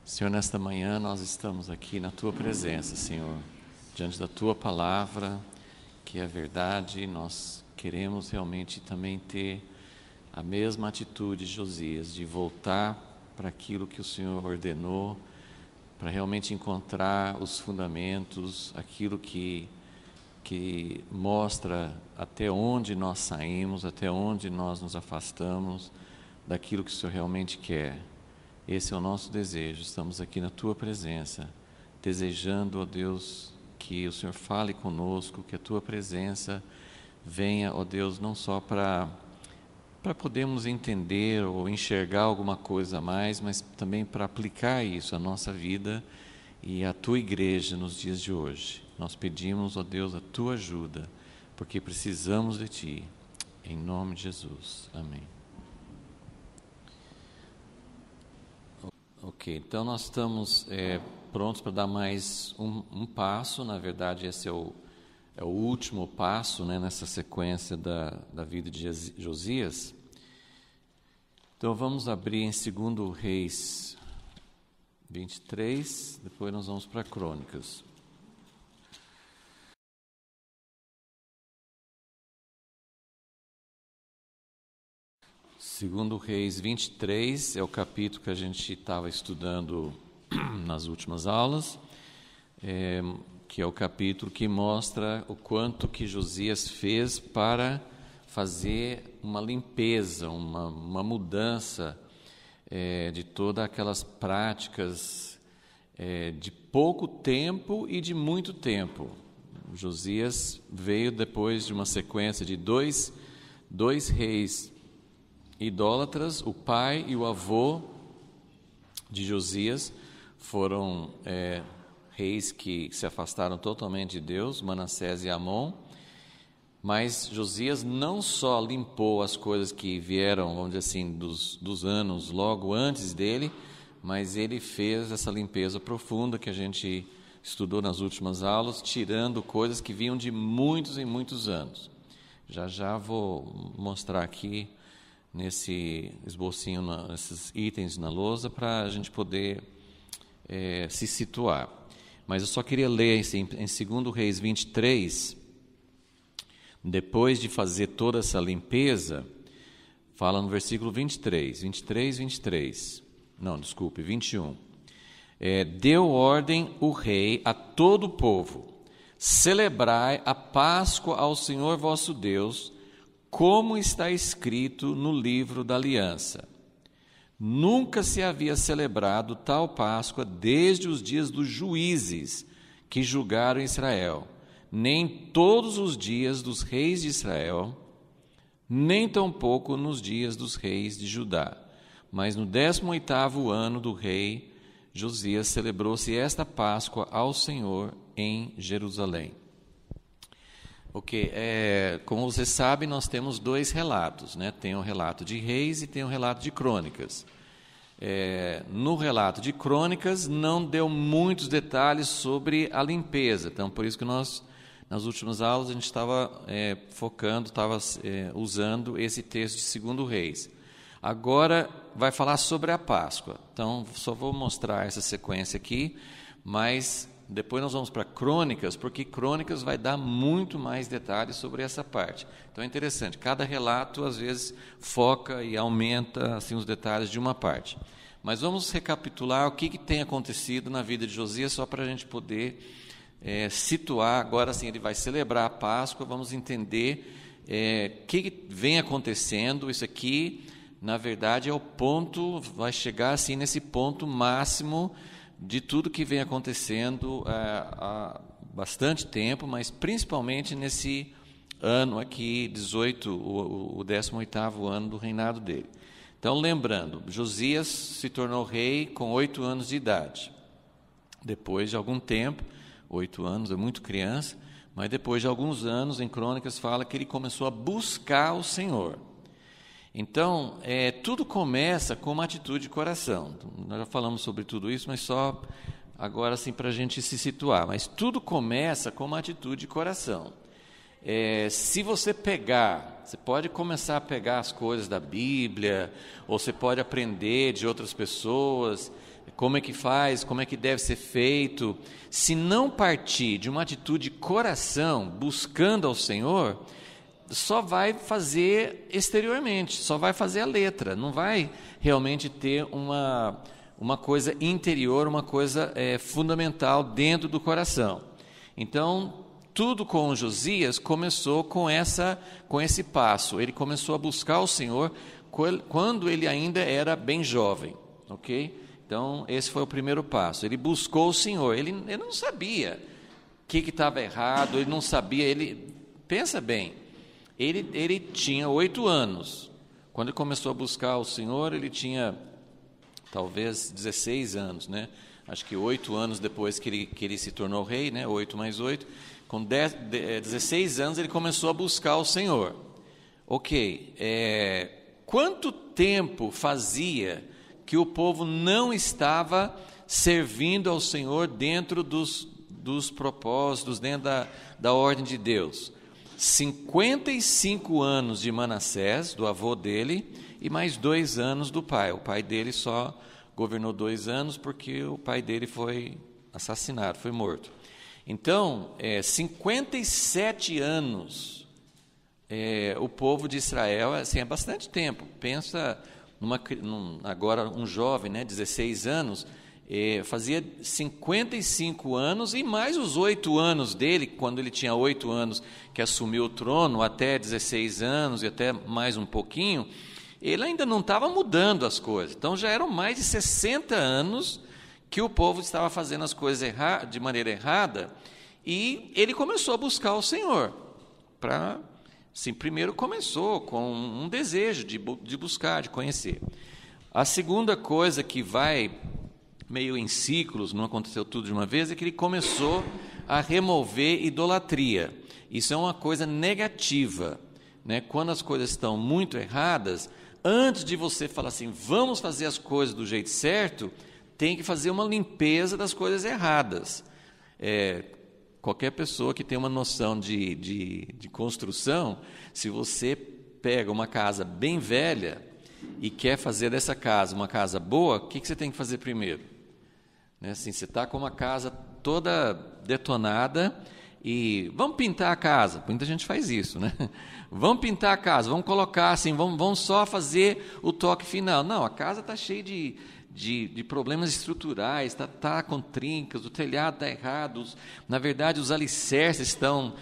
Senhor, nesta manhã nós estamos aqui na Tua presença, Senhor, diante da Tua palavra, que é verdade. Nós queremos realmente também ter a mesma atitude de Josias, de voltar para aquilo que o Senhor ordenou, para realmente encontrar os fundamentos, aquilo que mostra até onde nós saímos, até onde nós nos afastamos daquilo que o Senhor realmente quer. Esse é o nosso desejo. Estamos aqui na Tua presença, desejando, ó Deus, que o Senhor fale conosco, que a Tua presença venha, ó Deus, não só para podermos entender ou enxergar alguma coisa a mais, mas também para aplicar isso à nossa vida e à Tua igreja nos dias de hoje. Nós pedimos, ó Deus, a Tua ajuda, porque precisamos de Ti, em nome de Jesus. Amém. Ok, então nós estamos prontos para dar mais um passo. Na verdade, esse é o último passo, né, nessa sequência da vida de Josias. Então vamos abrir em 2 Reis 23, depois nós vamos para Crônicas. Segundo Reis 23 é o capítulo que a gente estava estudando nas últimas aulas, que é o capítulo que mostra o quanto que Josias fez para fazer uma limpeza, uma mudança de todas aquelas práticas de pouco tempo e de muito tempo. Josias veio depois de uma sequência de dois reis idólatras. O pai e o avô de Josias foram reis que se afastaram totalmente de Deus, Manassés e Amon. Mas Josias não só limpou as coisas que vieram, vamos dizer assim, dos anos logo antes dele, mas ele fez essa limpeza profunda que a gente estudou nas últimas aulas, tirando coisas que vinham de muitos e muitos anos. Já vou mostrar aqui nesse esbocinho, esses itens na lousa, para a gente poder se situar. Mas eu só queria ler em 2 Reis 23, depois de fazer toda essa limpeza, fala no versículo 21. Deu ordem o rei a todo o povo: celebrai a Páscoa ao Senhor vosso Deus, como está escrito no livro da aliança. Nunca se havia celebrado tal Páscoa desde os dias dos juízes que julgaram Israel, nem todos os dias dos reis de Israel, nem tampouco nos dias dos reis de Judá. Mas no 18º ano do rei Josias celebrou-se esta Páscoa ao Senhor em Jerusalém. Ok, como você sabe, nós temos dois relatos, né? Tem o relato de Reis e tem o relato de Crônicas. No relato de Crônicas não deu muitos detalhes sobre a limpeza, então por isso que nós, nas últimas aulas, a gente estava focando, usando esse texto de 2 Reis. Agora vai falar sobre a Páscoa, então só vou mostrar essa sequência aqui, mas depois nós vamos para Crônicas, porque Crônicas vai dar muito mais detalhes sobre essa parte. Então é interessante, cada relato às vezes foca e aumenta assim, os detalhes de uma parte. Mas vamos recapitular o que tem acontecido na vida de Josias, só para a gente poder situar. Agora sim, ele vai celebrar a Páscoa, vamos entender o que vem acontecendo. Isso aqui, na verdade, é o ponto, vai chegar assim nesse ponto máximo de tudo que vem acontecendo há bastante tempo, mas principalmente nesse ano aqui, 18, o 18º ano do reinado dele. Então, lembrando, Josias se tornou rei com 8 anos de idade. Depois de algum tempo, 8 anos é muito criança, mas depois de alguns anos, em Crônicas fala que ele começou a buscar o Senhor. Então, tudo começa com uma atitude de coração. Nós já falamos sobre tudo isso, mas só agora assim para a gente se situar. Mas tudo começa com uma atitude de coração. Se você pode começar a pegar as coisas da Bíblia, ou você pode aprender de outras pessoas, como é que faz, como é que deve ser feito, se não partir de uma atitude de coração, buscando ao Senhor, só vai fazer exteriormente, só vai fazer a letra, não vai realmente ter uma coisa interior, uma coisa fundamental dentro do coração. Então, tudo com Josias começou com esse passo. Ele começou a buscar o Senhor quando ele ainda era bem jovem, ok? Então, esse foi o primeiro passo. Ele buscou o Senhor. Ele não sabia o que estava errado, ele não sabia. Pensa bem, ele tinha 8 anos. Quando ele começou a buscar o Senhor, ele tinha talvez 16 anos, né? Acho que 8 anos depois que ele se tornou rei, né? 8 mais 8. Com 16 anos ele começou a buscar o Senhor. Ok, quanto tempo fazia que o povo não estava servindo ao Senhor dentro dos propósitos, dentro da ordem de Deus? 55 anos de Manassés, do avô dele, e mais 2 anos do pai. O pai dele só governou 2 anos porque o pai dele foi assassinado, foi morto. Então, 57 anos, o povo de Israel, assim, é bastante tempo. Pensa, agora um jovem, né, 16 anos, fazia 55 anos e mais os 8 anos dele, quando ele tinha 8 anos que assumiu o trono, até 16 anos e até mais um pouquinho, ele ainda não estava mudando as coisas. Então já eram mais de 60 anos que o povo estava fazendo as coisas de maneira errada, e ele começou a buscar o Senhor. Primeiro começou com um desejo de buscar, de conhecer. A segunda coisa que vai meio em ciclos, não aconteceu tudo de uma vez, é que ele começou a remover idolatria. Isso é uma coisa negativa, né? Quando as coisas estão muito erradas, antes de você falar assim, vamos fazer as coisas do jeito certo, tem que fazer uma limpeza das coisas erradas. Qualquer pessoa que tem uma noção de construção, se você pega uma casa bem velha e quer fazer dessa casa uma casa boa, o que você tem que fazer primeiro? Assim, você está com uma casa toda detonada e vamos pintar a casa. Muita gente faz isso, né? Vamos pintar a casa, vamos colocar assim, vamos só fazer o toque final. Não, a casa está cheia de problemas estruturais, está com trincas, o telhado está errado, na verdade os alicerces estão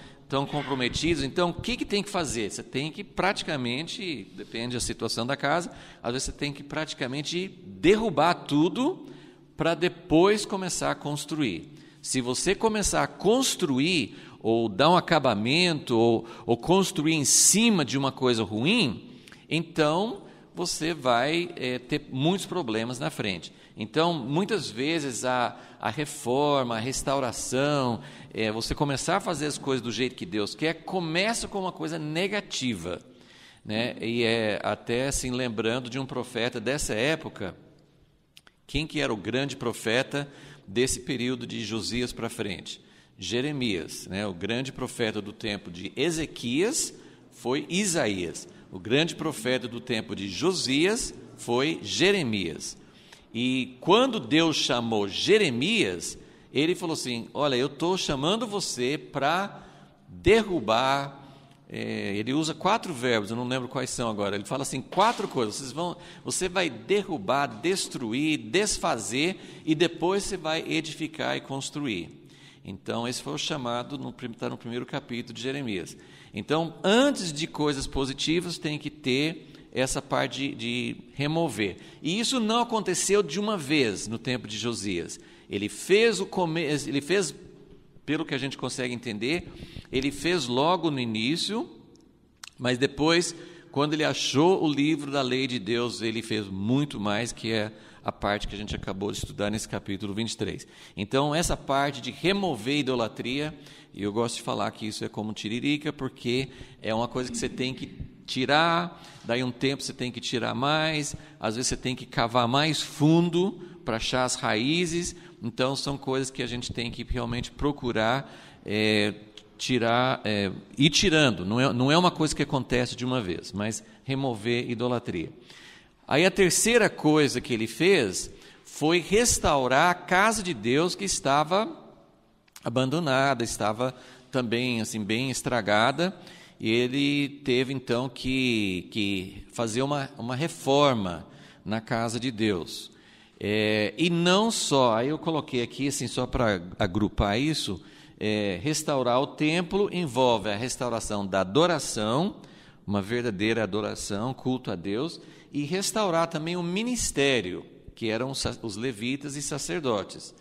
comprometidos. Então, o que tem que fazer? Você tem que praticamente, depende da situação da casa, às vezes você tem que praticamente derrubar tudo para depois começar a construir. Se você começar a construir, ou dar um acabamento, ou construir em cima de uma coisa ruim, então você vai ter muitos problemas na frente. Então, muitas vezes, a reforma, a restauração, você começar a fazer as coisas do jeito que Deus quer, começa com uma coisa negativa, né? E até assim, lembrando de um profeta dessa época. Quem que era o grande profeta desse período de Josias para frente? Jeremias, né? O grande profeta do tempo de Ezequias foi Isaías. O grande profeta do tempo de Josias foi Jeremias. E quando Deus chamou Jeremias, ele falou assim, olha, eu estou chamando você para derrubar. Ele usa 4 verbos, eu não lembro quais são agora. Ele fala assim, 4 coisas. Você vai derrubar, destruir, desfazer, e depois você vai edificar e construir. Então, esse foi o chamado, está no primeiro capítulo de Jeremias. Então, antes de coisas positivas, tem que ter essa parte de remover. E isso não aconteceu de uma vez no tempo de Josias. Ele fez, pelo que a gente consegue entender, ele fez logo no início, mas depois, quando ele achou o livro da lei de Deus, ele fez muito mais, que é a parte que a gente acabou de estudar nesse capítulo 23. Então, essa parte de remover idolatria, e eu gosto de falar que isso é como tiririca, porque é uma coisa que você tem que tirar, daí um tempo você tem que tirar mais, às vezes você tem que cavar mais fundo para achar as raízes. Então, são coisas que a gente tem que realmente procurar tirar, ir tirando. Não é uma coisa que acontece de uma vez, mas remover idolatria. Aí a terceira coisa que ele fez foi restaurar a casa de Deus que estava abandonada, estava também assim bem estragada, e ele teve então que fazer uma reforma na casa de Deus. E não só, aí eu coloquei aqui assim só para agrupar isso, restaurar o templo envolve a restauração da adoração, uma verdadeira adoração, culto a Deus, e restaurar também o ministério, que eram os levitas e sacerdotes.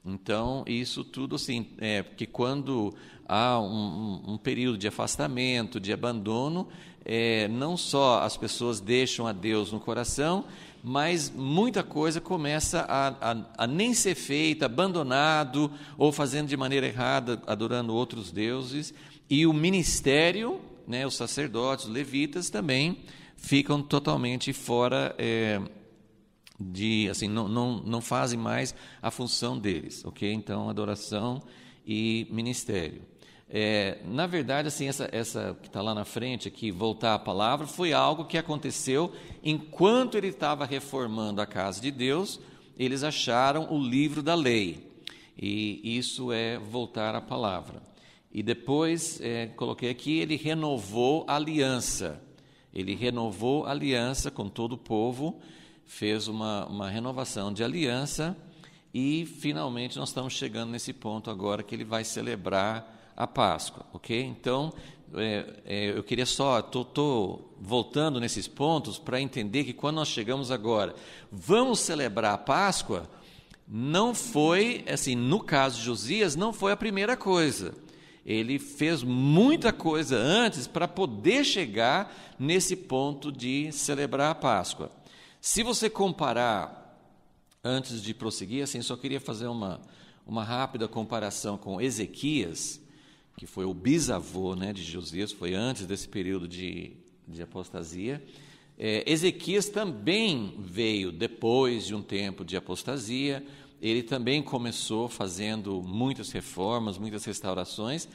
Então, isso tudo assim, porque quando há um período de afastamento, de abandono, não só as pessoas deixam a Deus no coração, mas muita coisa começa a nem ser feita, abandonado, ou fazendo de maneira errada, adorando outros deuses, e o ministério, né, os sacerdotes, os levitas também ficam totalmente fora assim, não fazem mais a função deles, ok? Então, adoração e ministério. Na verdade, assim, essa que está lá na frente, aqui, voltar à palavra, foi algo que aconteceu enquanto ele estava reformando a casa de Deus. Eles acharam o livro da lei, e isso é voltar à palavra. E depois, coloquei aqui, ele renovou a aliança. Ele renovou a aliança com todo o povo, fez uma renovação de aliança, e finalmente nós estamos chegando nesse ponto agora que ele vai celebrar a Páscoa, ok? Então, eu queria só, estou voltando nesses pontos para entender que quando nós chegamos agora, vamos celebrar a Páscoa, não foi, assim, no caso de Josias, não foi a primeira coisa. Ele fez muita coisa antes para poder chegar nesse ponto de celebrar a Páscoa. Se você comparar, antes de prosseguir, assim, só queria fazer uma rápida comparação com Ezequias, que foi o bisavô, né, de Josias, foi antes desse período de apostasia. Ezequias também veio depois de um tempo de apostasia, ele também começou fazendo muitas reformas, muitas restaurações.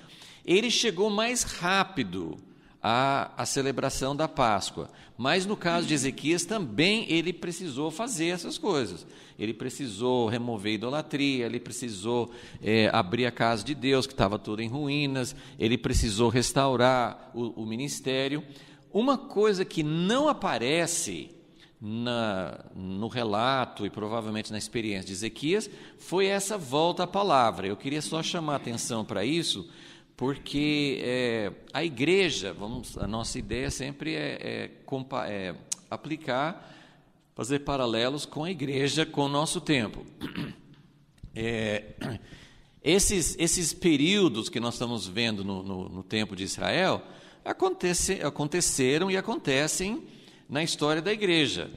Ele chegou mais rápido à celebração da Páscoa, mas no caso de Ezequias também ele precisou fazer essas coisas. Ele precisou remover a idolatria, ele precisou abrir a casa de Deus, que estava toda em ruínas, ele precisou restaurar o ministério. Uma coisa que não aparece no relato e provavelmente na experiência de Ezequias foi essa volta à palavra. Eu queria só chamar a atenção para isso, porque a igreja, a nossa ideia sempre é aplicar, fazer paralelos com a igreja, com o nosso tempo. Esses períodos que nós estamos vendo no tempo de Israel aconteceram e acontecem na história da igreja.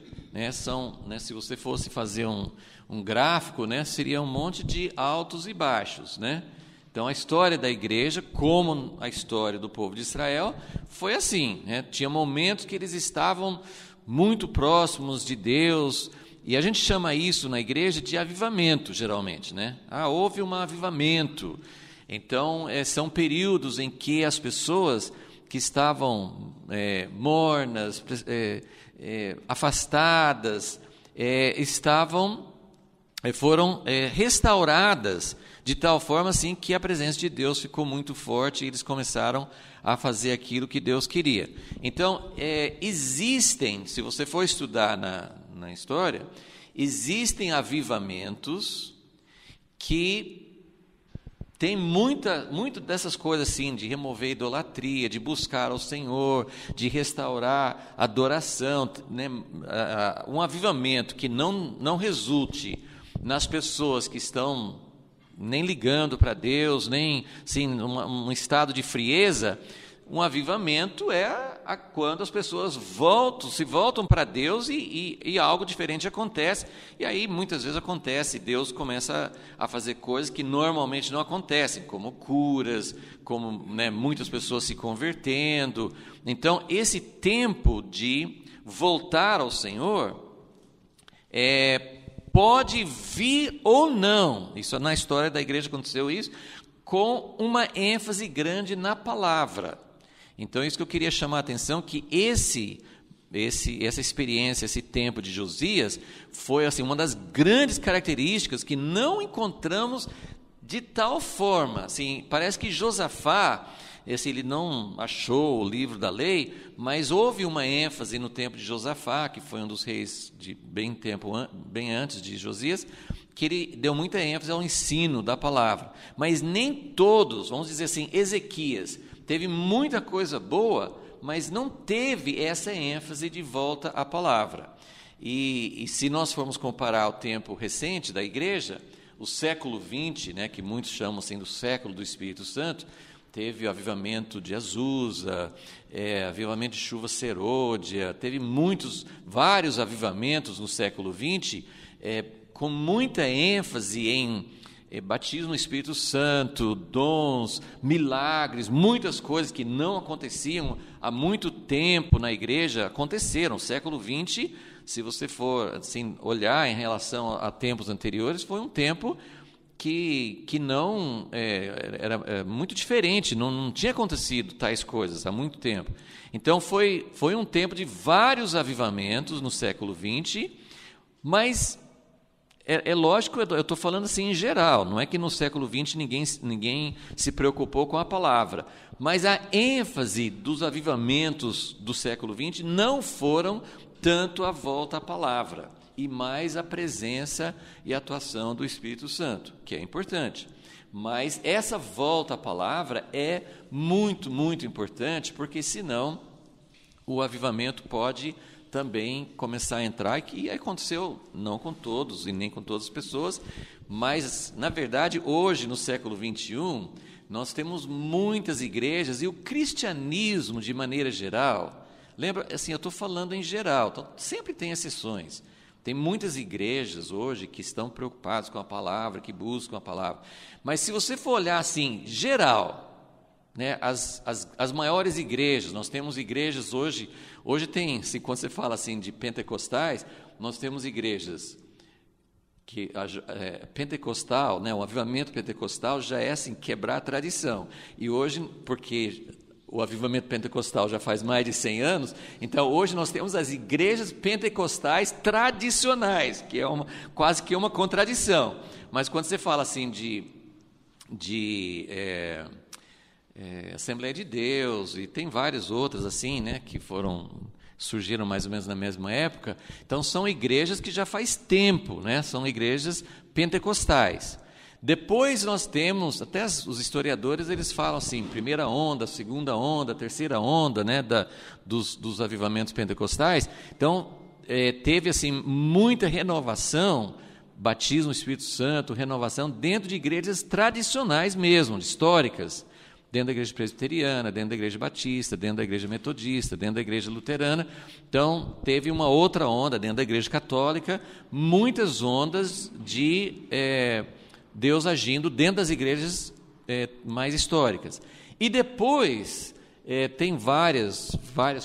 Se você fosse fazer um gráfico, seria um monte de altos e baixos, né? Então, a história da igreja, como a história do povo de Israel, foi assim, né? Tinha momentos que eles estavam muito próximos de Deus, e a gente chama isso na igreja de avivamento, geralmente, né? Houve um avivamento. Então, são períodos em que as pessoas que estavam mornas, afastadas, foram restauradas de tal forma assim que a presença de Deus ficou muito forte e eles começaram a fazer aquilo que Deus queria. Então, existem, se você for estudar na história, existem avivamentos que tem muito dessas coisas assim, de remover a idolatria, de buscar ao Senhor, de restaurar a adoração, né? Um avivamento que não resulte nas pessoas que estão nem ligando para Deus, nem assim, um estado de frieza. Um avivamento quando as pessoas se voltam para Deus e algo diferente acontece. E aí, muitas vezes acontece, Deus começa a fazer coisas que normalmente não acontecem, como curas, como muitas pessoas se convertendo. Então, esse tempo de voltar ao Senhor pode vir ou não, isso na história da igreja aconteceu isso, com uma ênfase grande na palavra. Então, isso que eu queria chamar a atenção, que esse essa experiência, esse tempo de Josias, foi assim, uma das grandes características que não encontramos de tal forma. Assim, parece que Josafá, ele não achou o livro da lei, mas houve uma ênfase no tempo de Josafá, que foi um dos reis de bem antes de Josias, que ele deu muita ênfase ao ensino da palavra. Mas nem todos, vamos dizer assim, Ezequias teve muita coisa boa, mas não teve essa ênfase de volta à palavra. E se nós formos comparar o tempo recente da igreja, o século XX, né, que muitos chamam assim do século do Espírito Santo, teve o avivamento de Azusa, avivamento de Chuva Serôdia, teve vários avivamentos no século XX, com muita ênfase em batismo no Espírito Santo, dons, milagres, muitas coisas que não aconteciam há muito tempo na igreja, aconteceram. O século XX, se você for assim, olhar em relação a tempos anteriores, foi um tempo que não era muito diferente, não tinha acontecido tais coisas há muito tempo. Então, foi um tempo de vários avivamentos no século XX, mas é lógico, eu estou falando assim em geral, não é que no século XX ninguém se preocupou com a palavra, mas a ênfase dos avivamentos do século XX não foram tanto a volta à palavra, e mais a presença e a atuação do Espírito Santo, que é importante. Mas essa volta à palavra é muito, muito importante, porque senão o avivamento pode também começar a entrar, que aconteceu não com todos e nem com todas as pessoas, mas, na verdade, hoje, no século XXI, nós temos muitas igrejas, e o cristianismo, de maneira geral, lembra, assim, eu estou falando em geral, então, sempre tem exceções. Tem muitas igrejas hoje que estão preocupadas com a palavra, que buscam a palavra, mas se você for olhar assim, geral, né, as maiores igrejas, nós temos igrejas hoje tem, assim, quando você fala assim de pentecostais, nós temos igrejas que pentecostal, né, o avivamento pentecostal já é assim, quebrar a tradição, e hoje, porque o avivamento pentecostal já faz mais de 100 anos, então hoje nós temos as igrejas pentecostais tradicionais, que é quase que uma contradição, mas quando você fala assim de Assembleia de Deus, e tem várias outras assim, né, que surgiram mais ou menos na mesma época, então são igrejas que já faz tempo, né, são igrejas pentecostais. Depois nós temos, até os historiadores, eles falam assim, primeira onda, segunda onda, terceira onda, né, dos avivamentos pentecostais. Então, teve assim muita renovação, batismo no Espírito Santo, renovação dentro de igrejas tradicionais mesmo, históricas, dentro da igreja presbiteriana, dentro da igreja batista, dentro da igreja metodista, dentro da igreja luterana. Então, teve uma outra onda dentro da igreja católica, muitas ondas de Deus agindo dentro das igrejas mais históricas. E depois, tem várias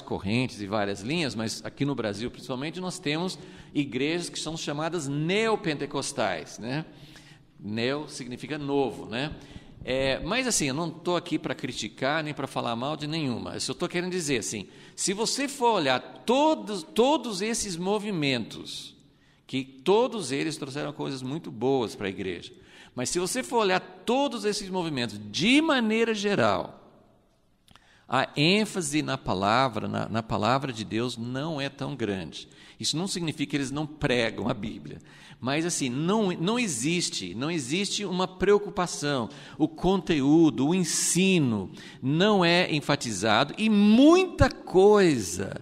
correntes e várias linhas, mas aqui no Brasil, principalmente, nós temos igrejas que são chamadas neopentecostais, né? Neo significa novo, né? Mas assim, eu não estou aqui para criticar nem para falar mal de nenhuma. Eu só estou querendo dizer assim, se você for olhar todos esses movimentos, que todos eles trouxeram coisas muito boas para a igreja, mas se você for olhar todos esses movimentos de maneira geral, a ênfase na palavra, na palavra de Deus não é tão grande. Isso não significa que eles não pregam a Bíblia, mas assim, não existe uma preocupação, o conteúdo, o ensino não é enfatizado, e muita coisa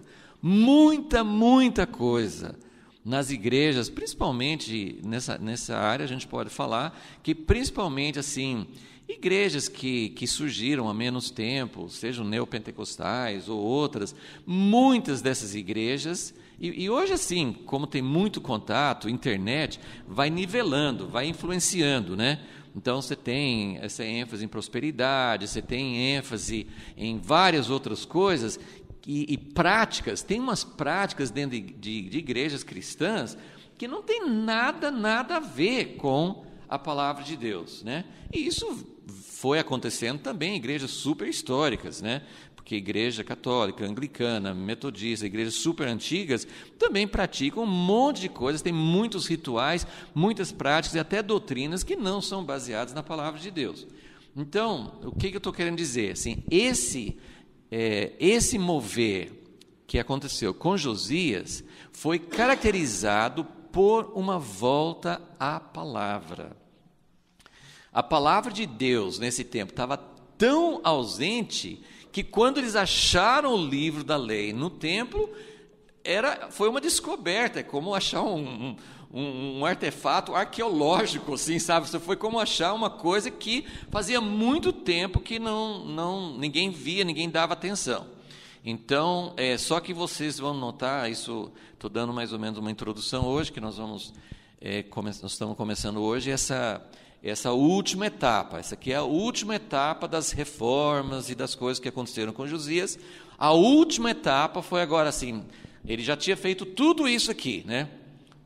nas igrejas, principalmente nessa área, a gente pode falar que principalmente assim, igrejas que surgiram há menos tempo, sejam neopentecostais ou outras, muitas dessas igrejas, e hoje assim, como tem muito contato, internet, vai nivelando, vai influenciando, né? Então você tem essa ênfase em prosperidade, você tem ênfase em várias outras coisas, e práticas, tem umas práticas dentro de igrejas cristãs que não tem nada a ver com a palavra de Deus, né? E isso foi acontecendo também em igrejas super históricas, né? porque igreja católica, anglicana, metodista, igrejas super antigas, também praticam um monte de coisas, tem muitos rituais, muitas práticas e até doutrinas que não são baseadas na palavra de Deus. Então, o que eu estou querendo dizer? Assim, esse mover que aconteceu com Josias foi caracterizado por uma volta à palavra. A palavra de Deus nesse tempo estava tão ausente que quando eles acharam o livro da lei no templo, foi uma descoberta, é como achar um artefato arqueológico, assim, sabe? Foi como achar uma coisa que fazia muito tempo que ninguém via, ninguém dava atenção. Então, só que vocês vão notar, isso estou dando mais ou menos uma introdução hoje, que nós estamos começando hoje essa última etapa. Essa aqui é a última etapa das reformas e das coisas que aconteceram com Josias. A última etapa foi agora assim, ele já tinha feito tudo isso aqui, né?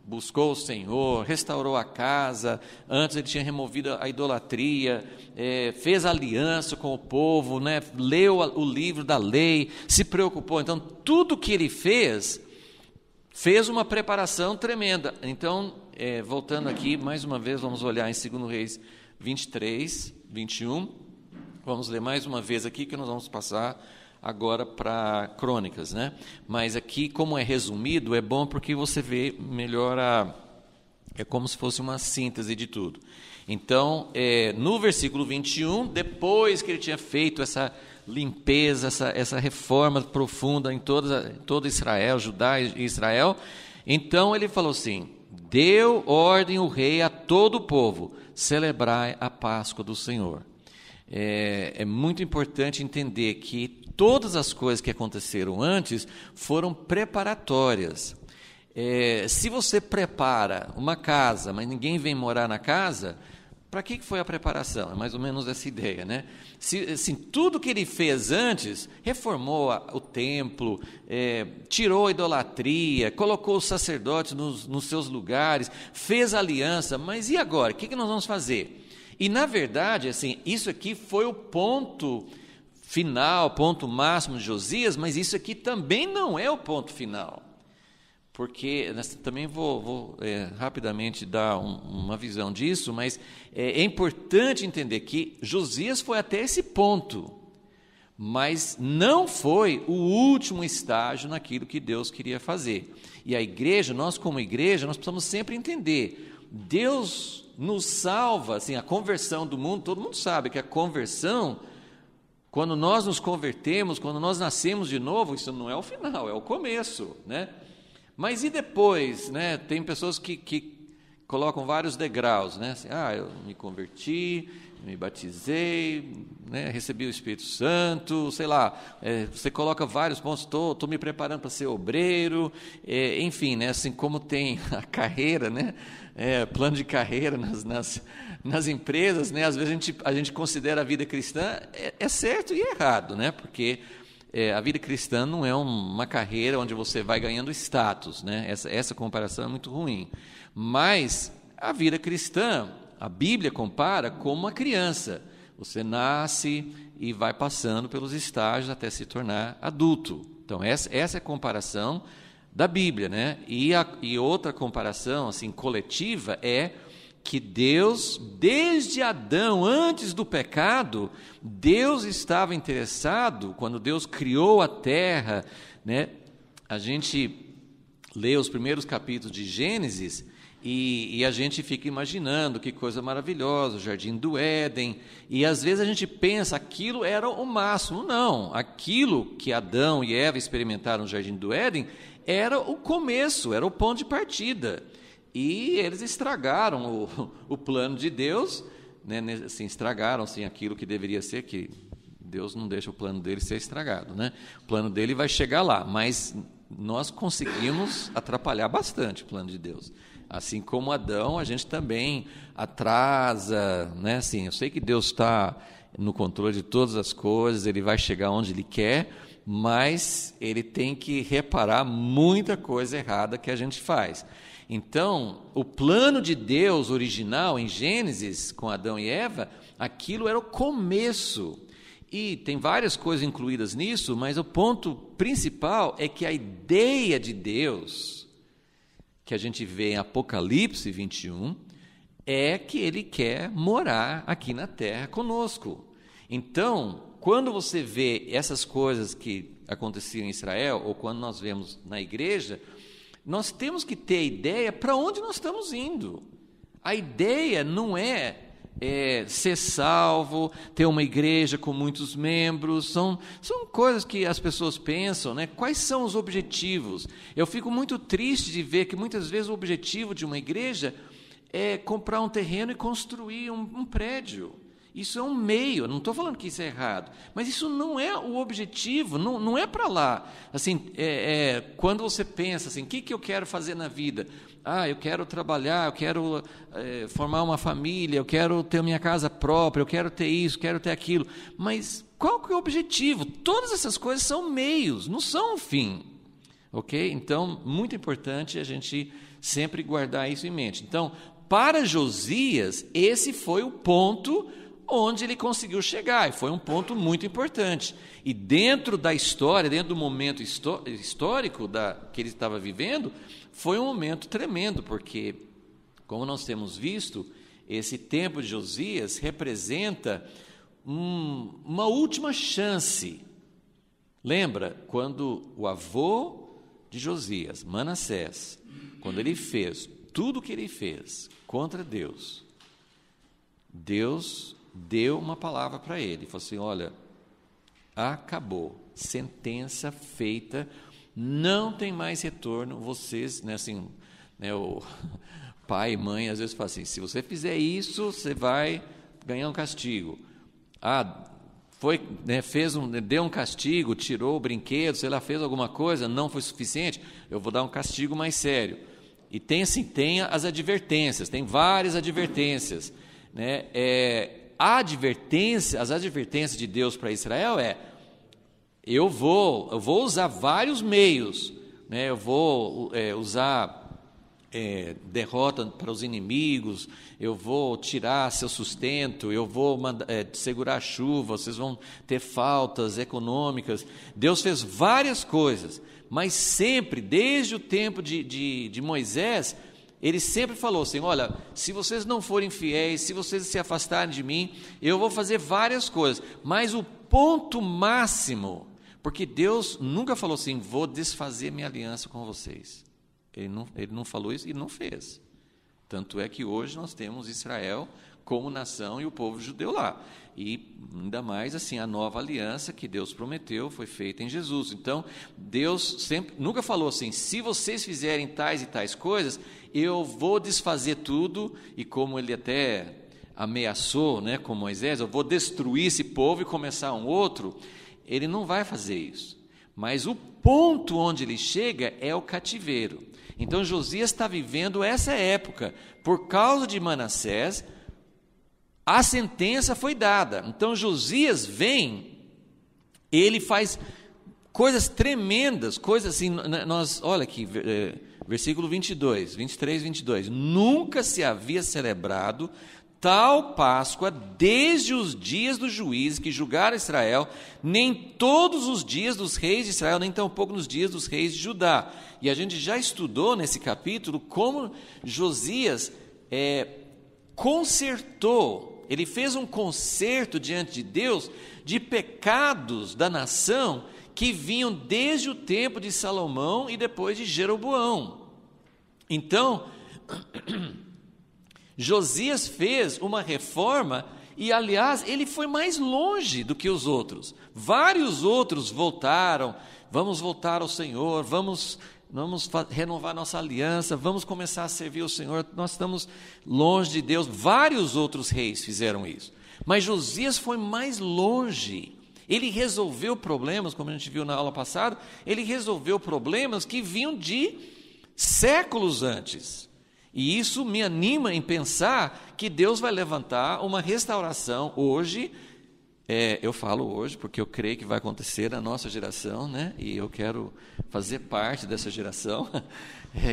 Buscou o Senhor, restaurou a casa, antes ele tinha removido a idolatria, fez aliança com o povo, né? Leu o livro da lei, se preocupou. Então, tudo que ele fez uma preparação tremenda. Então, voltando aqui, mais uma vez, vamos olhar em 2 Reis 23, 21. Vamos ler mais uma vez aqui, que nós vamos passar agora para Crônicas, né? Mas aqui, como é resumido, é bom porque você vê melhor é como se fosse uma síntese de tudo. Então, no versículo 21, depois que ele tinha feito essa limpeza, essa reforma profunda em todo Israel, Judá e Israel, então ele falou assim: deu ordem o rei a todo o povo, celebrai a Páscoa do Senhor. É muito importante entender que todas as coisas que aconteceram antes foram preparatórias. Se você prepara uma casa, mas ninguém vem morar na casa, para que foi a preparação? É mais ou menos essa ideia, né? Assim, tudo que ele fez antes, reformou o templo, tirou a idolatria, colocou os sacerdotes nos seus lugares, fez aliança, mas e agora? O que nós vamos fazer? E, na verdade, assim, isso aqui foi o ponto final, ponto máximo de Josias, mas isso aqui também não é o ponto final. Porque, também vou rapidamente dar uma visão disso, mas é importante entender que Josias foi até esse ponto, mas não foi o último estágio naquilo que Deus queria fazer. E a igreja, nós como igreja, nós precisamos sempre entender, Deus nos salva, assim, a conversão do mundo, todo mundo sabe que a conversão, quando nós nos convertemos, quando nós nascemos de novo, isso não é o final, é o começo, né? Mas e depois, né? Tem pessoas que colocam vários degraus, né? Assim, eu me converti, me batizei, né? Recebi o Espírito Santo, sei lá, você coloca vários pontos, estou me preparando para ser obreiro, enfim, né? Assim como tem a carreira, né? Plano de carreira nas empresas, né? Às vezes a gente considera a vida cristã certo e errado, né? Porque a vida cristã não é uma carreira onde você vai ganhando status, né? Essa comparação é muito ruim. Mas a vida cristã, a Bíblia compara como uma criança. Você nasce e vai passando pelos estágios até se tornar adulto. Então, essa é a comparação da Bíblia, né? E outra comparação assim coletiva é que Deus, desde Adão, antes do pecado, Deus estava interessado, quando Deus criou a terra, né? A gente lê os primeiros capítulos de Gênesis e a gente fica imaginando que coisa maravilhosa, o Jardim do Éden, e às vezes a gente pensa, aquilo era o máximo. Não, aquilo que Adão e Eva experimentaram no Jardim do Éden era o começo, era o ponto de partida. E eles estragaram o plano de Deus, né? Assim, estragaram assim, aquilo que deveria ser, que Deus não deixa o plano dele ser estragado, né? O plano dele vai chegar lá, mas nós conseguimos atrapalhar bastante o plano de Deus. Assim como Adão, a gente também atrasa, né? Assim, eu sei que Deus está no controle de todas as coisas, Ele vai chegar onde Ele quer, mas Ele tem que reparar muita coisa errada que a gente faz. Então, o plano de Deus original, em Gênesis, com Adão e Eva, aquilo era o começo. E tem várias coisas incluídas nisso, mas o ponto principal é que a ideia de Deus, que a gente vê em Apocalipse 21, é que Ele quer morar aqui na terra conosco. Então, quando você vê essas coisas que aconteciam em Israel, ou quando nós vemos na igreja, nós temos que ter a ideia para onde nós estamos indo. A ideia não é ser salvo, ter uma igreja com muitos membros, são coisas que as pessoas pensam, né? Quais são os objetivos? Eu fico muito triste de ver que muitas vezes o objetivo de uma igreja é comprar um terreno e construir um prédio. Isso é um meio, não estou falando que isso é errado, mas isso não é o objetivo, não é para lá. Assim, quando você pensa assim, o que eu quero fazer na vida? Eu quero trabalhar, eu quero formar uma família, eu quero ter minha casa própria, eu quero ter isso, quero ter aquilo. Mas qual que é o objetivo? Todas essas coisas são meios, não são o fim. Ok? Então, muito importante a gente sempre guardar isso em mente. Então, para Josias, esse foi o ponto onde ele conseguiu chegar, e foi um ponto muito importante. E dentro da história, dentro do momento histórico que ele estava vivendo, foi um momento tremendo, porque, como nós temos visto, esse tempo de Josias representa uma última chance. Lembra, quando o avô de Josias, Manassés, quando ele fez tudo o que ele fez contra Deus, Deus deu uma palavra para ele, falou assim, olha, acabou, sentença feita, não tem mais retorno, vocês, né, assim, né, o pai e mãe às vezes falam assim, se você fizer isso, você vai ganhar um castigo. Foi, né, deu um castigo, tirou o brinquedo, sei lá, fez alguma coisa, não foi suficiente, eu vou dar um castigo mais sério. E tem as advertências, tem várias advertências, né? As advertências de Deus para Israel eu vou usar vários meios, né? Eu vou usar derrota para os inimigos, eu vou tirar seu sustento, eu vou segurar a chuva, vocês vão ter faltas econômicas. Deus fez várias coisas, mas sempre, desde o tempo de Moisés, ele sempre falou assim, olha, se vocês não forem fiéis, se vocês se afastarem de mim, eu vou fazer várias coisas, mas o ponto máximo, porque Deus nunca falou assim, vou desfazer minha aliança com vocês. Ele não falou isso e não fez. Tanto é que hoje nós temos Israel como nação e o povo judeu lá. E ainda mais assim, a nova aliança que Deus prometeu foi feita em Jesus. Então, Deus nunca falou assim, se vocês fizerem tais e tais coisas, eu vou desfazer tudo, e como ele até ameaçou, né, com Moisés, eu vou destruir esse povo e começar um outro. Ele não vai fazer isso. Mas o ponto onde ele chega é o cativeiro. Então, Josias está vivendo essa época. Por causa de Manassés, a sentença foi dada. Então, Josias vem, ele faz coisas tremendas, coisas assim, olha aqui, versículo 23, 22. Nunca se havia celebrado tal Páscoa desde os dias dos juízes que julgaram Israel, nem todos os dias dos reis de Israel, nem tampouco nos dias dos reis de Judá. E a gente já estudou nesse capítulo como Josias consertou, ele fez um conserto diante de Deus de pecados da nação que vinham desde o tempo de Salomão e depois de Jeroboão. Então, Josias fez uma reforma e, aliás, ele foi mais longe do que os outros. Vários outros voltaram, vamos voltar ao Senhor, vamos renovar nossa aliança, vamos começar a servir o Senhor, nós estamos longe de Deus. Vários outros reis fizeram isso, mas Josias foi mais longe. Ele resolveu problemas, como a gente viu na aula passada, ele resolveu problemas que vinham de séculos antes. E isso me anima em pensar que Deus vai levantar uma restauração hoje. Eu falo hoje porque eu creio que vai acontecer na nossa geração, né? E eu quero fazer parte dessa geração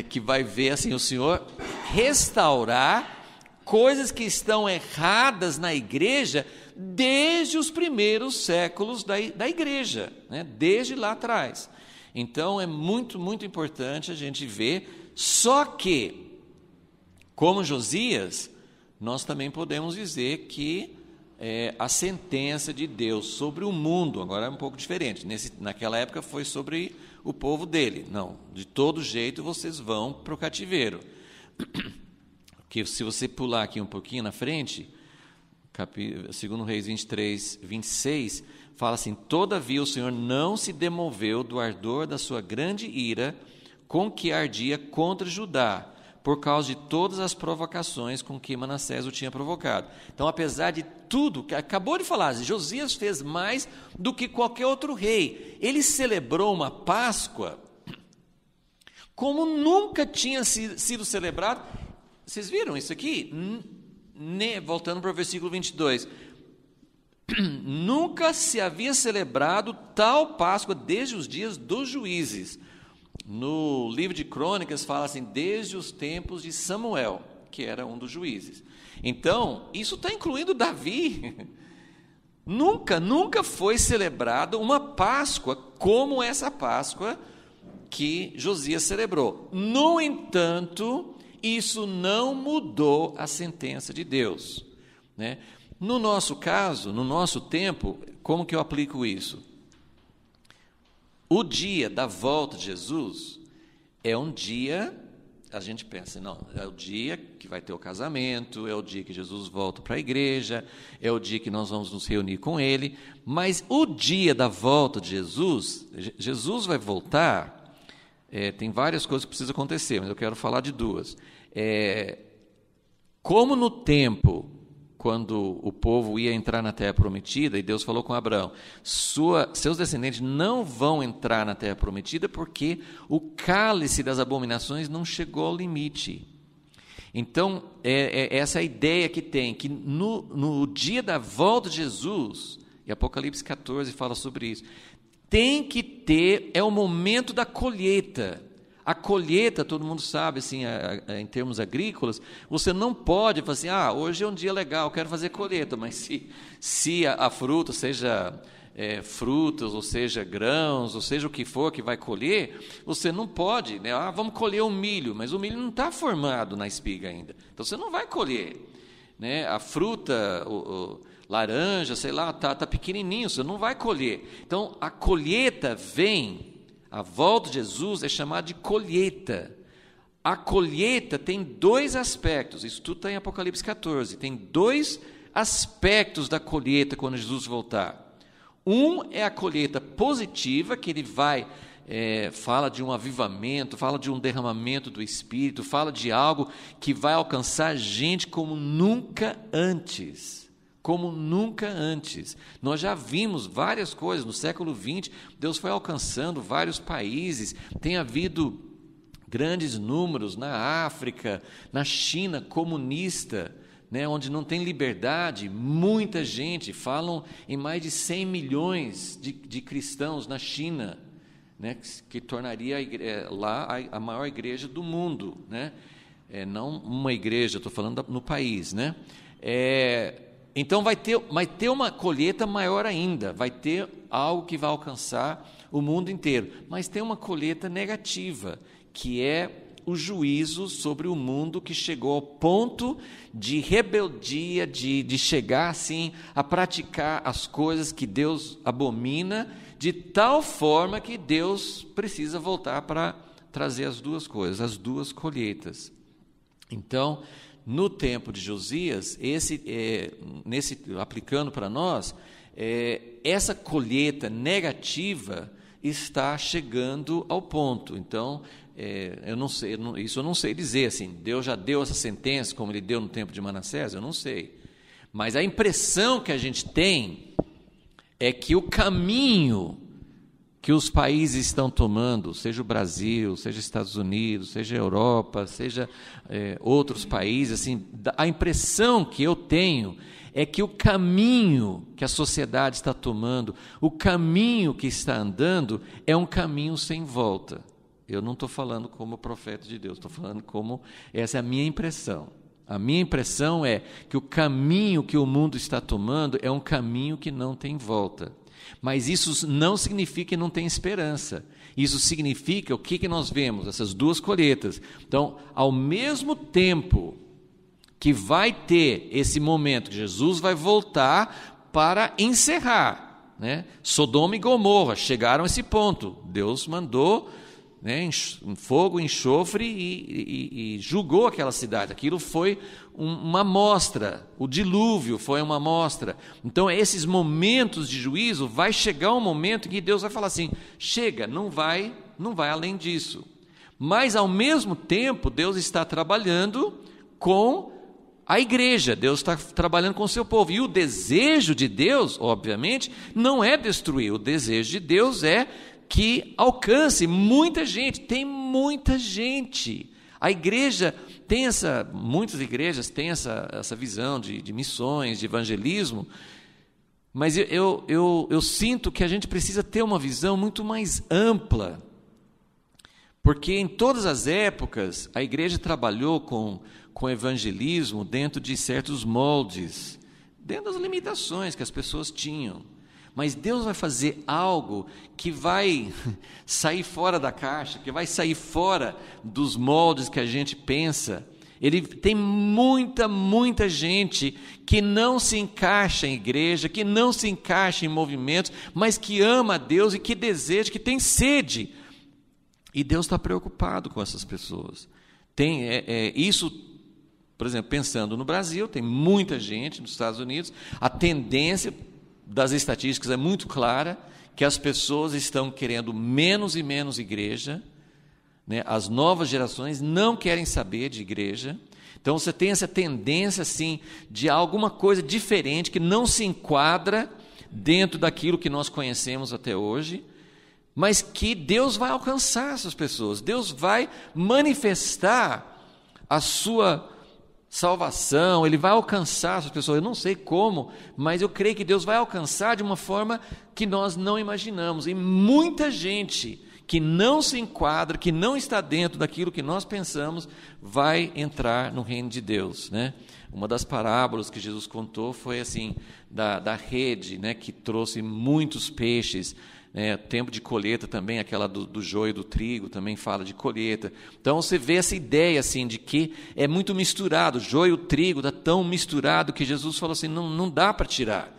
que vai ver assim, o Senhor restaurar coisas que estão erradas na igreja desde os primeiros séculos da igreja, né? Desde lá atrás. Então, é muito, muito importante a gente ver, só que, como Josias, nós também podemos dizer que a sentença de Deus sobre o mundo, agora é um pouco diferente, naquela época foi sobre o povo dele. Não, de todo jeito vocês vão para o cativeiro. Porque se você pular aqui um pouquinho na frente, 2 Reis 23, 26, fala assim: todavia o Senhor não se demoveu do ardor da sua grande ira com que ardia contra Judá, por causa de todas as provocações com que Manassés o tinha provocado. Então, apesar de tudo, que acabou de falar, Josias fez mais do que qualquer outro rei. Ele celebrou uma Páscoa como nunca tinha sido celebrado. Vocês viram isso aqui? Voltando para o versículo 22. Nunca se havia celebrado tal Páscoa desde os dias dos juízes. No livro de Crônicas fala assim, desde os tempos de Samuel, que era um dos juízes. Então, isso está incluindo Davi. Nunca foi celebrada uma Páscoa como essa Páscoa que Josias celebrou. No entanto, isso não mudou a sentença de Deus, né? No nosso caso, no nosso tempo, como que eu aplico isso? O dia da volta de Jesus é um dia, a gente pensa, não, é o dia que vai ter o casamento, é o dia que Jesus volta para a igreja, é o dia que nós vamos nos reunir com Ele, mas o dia da volta de Jesus vai voltar, tem várias coisas que precisam acontecer, mas eu quero falar de duas. Como no tempo, quando o povo ia entrar na terra prometida, e Deus falou com Abraão, seus descendentes não vão entrar na terra prometida porque o cálice das abominações não chegou ao limite. Então, essa é a ideia que tem, que no dia da volta de Jesus, e Apocalipse 14 fala sobre isso, tem que ter, é o momento da colheita. A colheita, todo mundo sabe, assim, em termos agrícolas, você não pode falar assim, hoje é um dia legal, quero fazer colheita, mas se a fruta, seja frutas, ou seja grãos, ou seja o que for que vai colher, você não pode, né? Vamos colher o milho, mas o milho não está formado na espiga ainda, então você não vai colher, né? A fruta, laranja, sei lá, tá pequenininho, você não vai colher. Então, a colheita vem. A volta de Jesus é chamada de colheita. A colheita tem dois aspectos, isso tudo está em Apocalipse 14, tem dois aspectos da colheita quando Jesus voltar. Um é a colheita positiva, que ele fala de um avivamento, fala de um derramamento do Espírito, fala de algo que vai alcançar gente como nunca antes. Como nunca antes. Nós já vimos várias coisas, no século XX, Deus foi alcançando vários países, tem havido grandes números na África, na China comunista, né, onde não tem liberdade, muita gente, falam em mais de 100 milhões de cristãos na China, né, que tornaria lá a maior igreja do mundo, né? Não uma igreja, estou falando no país, né? Então vai ter uma colheita maior ainda, vai ter algo que vai alcançar o mundo inteiro, mas tem uma colheita negativa, que é o juízo sobre o mundo que chegou ao ponto de rebeldia, de chegar assim a praticar as coisas que Deus abomina, de tal forma que Deus precisa voltar para trazer as duas coisas, as duas colheitas. Então, no tempo de Josias, aplicando para nós, essa colheita negativa está chegando ao ponto. Então, eu não sei, isso eu não sei dizer, assim, Deus já deu essa sentença, como Ele deu no tempo de Manassés, eu não sei. Mas a impressão que a gente tem é que o caminho que os países estão tomando, seja o Brasil, seja Estados Unidos, seja a Europa, seja outros países, assim, a impressão que eu tenho é que o caminho que a sociedade está tomando, o caminho que está andando, é um caminho sem volta. Eu não estou falando como profeta de Deus, estou falando como essa é a minha impressão. A minha impressão é que o caminho que o mundo está tomando é um caminho que não tem volta. Mas isso não significa que não tem esperança. Isso significa o que nós vemos, essas duas colheitas. Então, ao mesmo tempo que vai ter esse momento, que Jesus vai voltar para encerrar, né? Sodoma e Gomorra chegaram a esse ponto. Deus mandou, né, fogo, enxofre e julgou aquela cidade. Aquilo foi uma amostra, o dilúvio foi uma amostra. Então, esses momentos de juízo, vai chegar um momento em que Deus vai falar assim, chega, não vai além disso. Mas, ao mesmo tempo, Deus está trabalhando com a igreja, Deus está trabalhando com o seu povo. E o desejo de Deus, obviamente, não é destruir. O desejo de Deus é que alcance muita gente. Tem muita gente. A igreja tem muitas igrejas têm essa visão de missões, de evangelismo, mas eu sinto que a gente precisa ter uma visão muito mais ampla, porque em todas as épocas a igreja trabalhou com evangelismo dentro de certos moldes, dentro das limitações que as pessoas tinham. Mas Deus vai fazer algo que vai sair fora da caixa, que vai sair fora dos moldes que a gente pensa. Ele tem muita gente que não se encaixa em igreja, que não se encaixa em movimentos, mas que ama a Deus e que deseja, que tem sede. E Deus está preocupado com essas pessoas. Isso, por exemplo, pensando no Brasil, tem muita gente nos Estados Unidos, a tendência das estatísticas é muito clara, que as pessoas estão querendo menos e menos igreja, né? As novas gerações não querem saber de igreja. Então você tem essa tendência assim, de alguma coisa diferente, que não se enquadra dentro daquilo que nós conhecemos até hoje, mas que Deus vai alcançar essas pessoas, Deus vai manifestar a sua salvação, Ele vai alcançar essas pessoas. Eu não sei como, mas eu creio que Deus vai alcançar de uma forma que nós não imaginamos. E muita gente que não se enquadra, que não está dentro daquilo que nós pensamos, vai entrar no reino de Deus, né? Uma das parábolas que Jesus contou foi assim, da rede, né, que trouxe muitos peixes. Tempo de colheita também, aquela do joio do trigo, também fala de colheita. Então você vê essa ideia assim, de que é muito misturado, joio e trigo está tão misturado que Jesus falou assim, não dá para tirar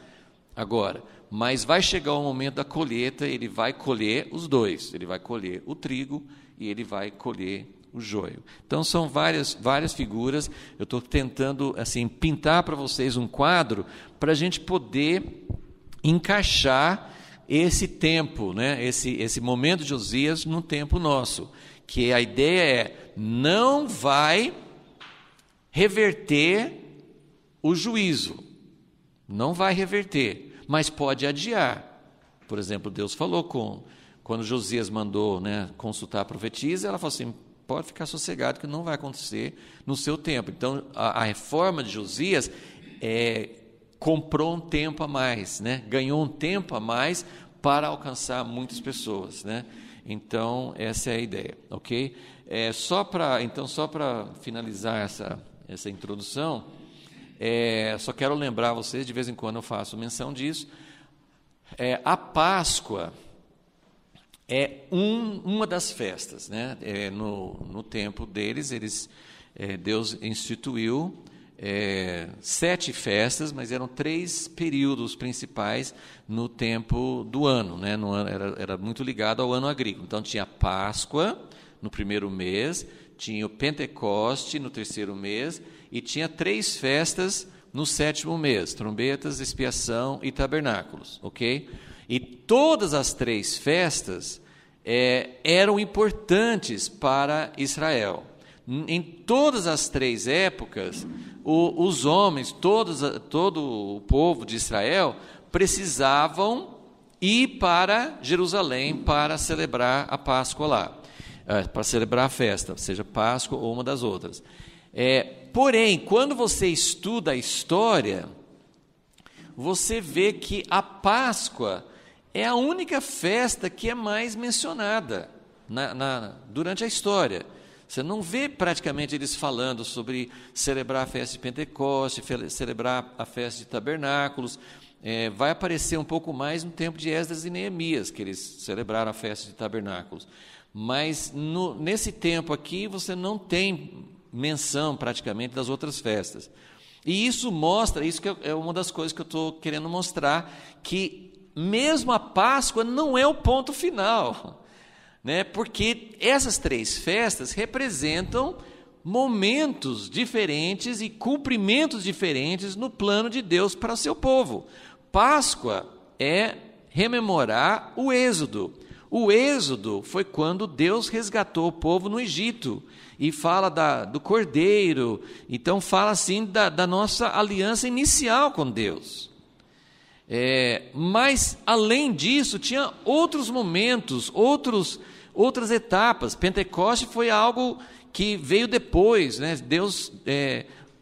agora, mas vai chegar o momento da colheita, ele vai colher os dois, ele vai colher o trigo e ele vai colher o joio. Então são várias figuras. Eu estou tentando assim, pintar para vocês um quadro para a gente poder encaixar esse tempo, né? esse momento de Josias no tempo nosso, que a ideia é, não vai reverter o juízo, não vai reverter, mas pode adiar. Por exemplo, Deus falou quando Josias mandou, né, consultar a profetisa, ela falou assim, pode ficar sossegado que não vai acontecer no seu tempo. Então a reforma de Josias comprou um tempo a mais, né? Ganhou um tempo a mais para alcançar muitas pessoas, né? Então, essa é a ideia, ok? Só para finalizar essa introdução, só quero lembrar vocês, de vez em quando eu faço menção disso, a Páscoa é uma das festas, né? No tempo deles, Deus instituiu 7 festas, mas eram 3 períodos principais no tempo do ano, né? Era muito ligado ao ano agrícola. Então tinha a Páscoa no primeiro mês, tinha o Pentecoste no terceiro mês e tinha 3 festas no 7º mês, trombetas, expiação e tabernáculos, ok? E todas as 3 festas eram importantes para Israel. Em todas as 3 épocas, os homens, todo o povo de Israel, precisavam ir para Jerusalém para celebrar a Páscoa lá, para celebrar a festa, seja Páscoa ou uma das outras. Porém, quando você estuda a história, você vê que a Páscoa é a única festa que é mais mencionada durante a história. Você não vê praticamente eles falando sobre celebrar a festa de Pentecostes, celebrar a festa de Tabernáculos. Vai aparecer um pouco mais no tempo de Esdras e Neemias, que eles celebraram a festa de Tabernáculos. Mas nesse tempo aqui você não tem menção praticamente das outras festas. E isso mostra, isso que é uma das coisas que eu estou querendo mostrar, que mesmo a Páscoa não é o ponto final, né? Porque essas 3 festas representam momentos diferentes e cumprimentos diferentes no plano de Deus para o seu povo. Páscoa é rememorar o Êxodo. O Êxodo foi quando Deus resgatou o povo no Egito, e fala do Cordeiro, então fala assim da nossa aliança inicial com Deus. Mas, além disso, tinha outros momentos, outras etapas. Pentecoste foi algo que veio depois, né? Deus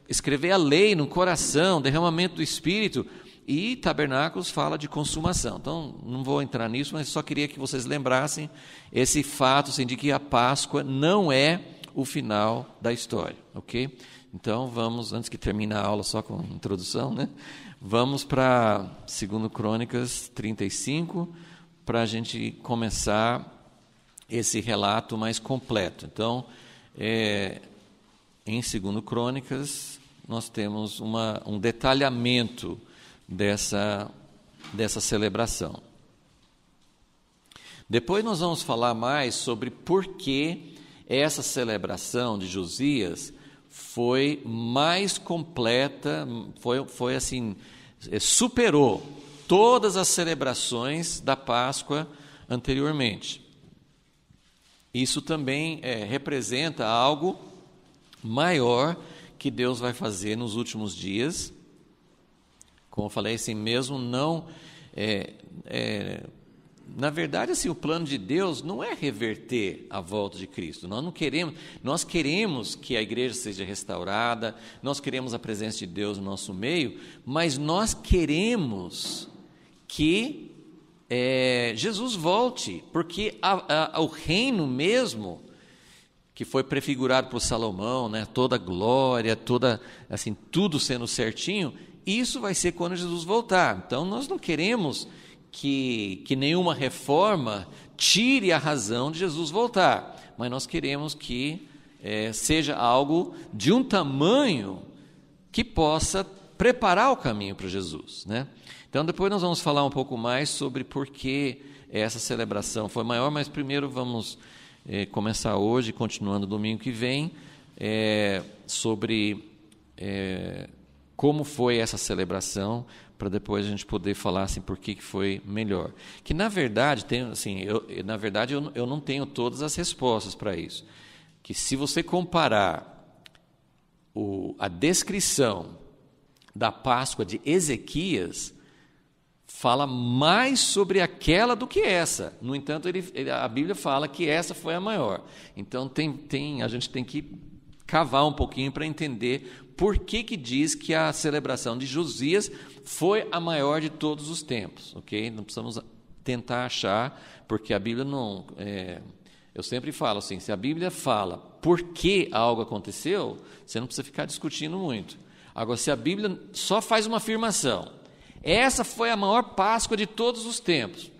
escrever a lei no coração, derramamento do Espírito, e Tabernáculos fala de consumação. Então, não vou entrar nisso, mas só queria que vocês lembrassem esse fato assim, de que a Páscoa não é o final da história, ok? Então, vamos, antes que termine a aula só com introdução, né? Vamos para 2 Crônicas 35, para a gente começar esse relato mais completo. Então, em 2 Crônicas, nós temos um detalhamento dessa celebração. Depois nós vamos falar mais sobre por que essa celebração de Josias foi mais completa, foi assim, superou todas as celebrações da Páscoa anteriormente. Isso também representa algo maior que Deus vai fazer nos últimos dias. Como eu falei, assim mesmo não... na verdade, assim, o plano de Deus não é reverter a volta de Cristo. Nós queremos que a igreja seja restaurada, nós queremos a presença de Deus no nosso meio, mas nós queremos que Jesus volte, porque o reino mesmo, que foi prefigurado por Salomão, né, toda a glória, assim, tudo sendo certinho, isso vai ser quando Jesus voltar. Então, nós não queremos que nenhuma reforma tire a razão de Jesus voltar, mas nós queremos que seja algo de um tamanho que possa preparar o caminho para Jesus, né? Então, depois nós vamos falar um pouco mais sobre por que essa celebração foi maior, mas primeiro vamos começar hoje, continuando domingo que vem, sobre como foi essa celebração, para depois a gente poder falar assim, por que foi melhor. Que, na verdade, eu não tenho todas as respostas para isso. Que se você comparar a descrição da Páscoa de Ezequias, fala mais sobre aquela do que essa. No entanto, a Bíblia fala que essa foi a maior. Então, a gente tem que cavar um pouquinho para entender por que diz que a celebração de Josias foi a maior de todos os tempos, ok? Não precisamos tentar achar, porque a Bíblia não... eu sempre falo assim, se a Bíblia fala por que algo aconteceu, você não precisa ficar discutindo muito. Agora, se a Bíblia só faz uma afirmação, essa foi a maior Páscoa de todos os tempos,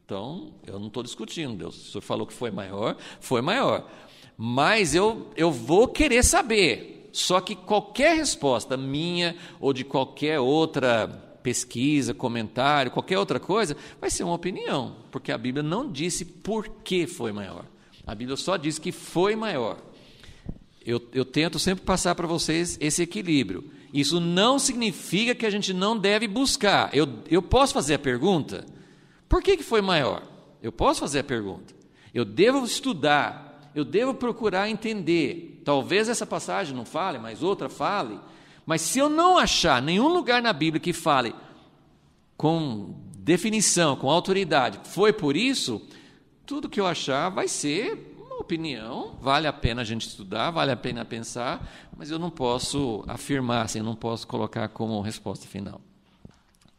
então eu não estou discutindo, Deus. O Senhor falou que foi maior, foi maior. Mas eu vou querer saber. Só que qualquer resposta minha ou de qualquer outra pesquisa, comentário, qualquer outra coisa, vai ser uma opinião, porque a Bíblia não disse por que foi maior. A Bíblia só diz que foi maior. Eu tento sempre passar para vocês esse equilíbrio. Isso não significa que a gente não deve buscar. Eu posso fazer a pergunta, por que foi maior? Eu posso fazer a pergunta. Eu devo estudar. Eu devo procurar entender. Talvez essa passagem não fale, mas outra fale. Mas se eu não achar nenhum lugar na Bíblia que fale com definição, com autoridade, foi por isso, tudo que eu achar vai ser uma opinião. Vale a pena a gente estudar, vale a pena pensar, mas eu não posso afirmar, assim, eu não posso colocar como resposta final.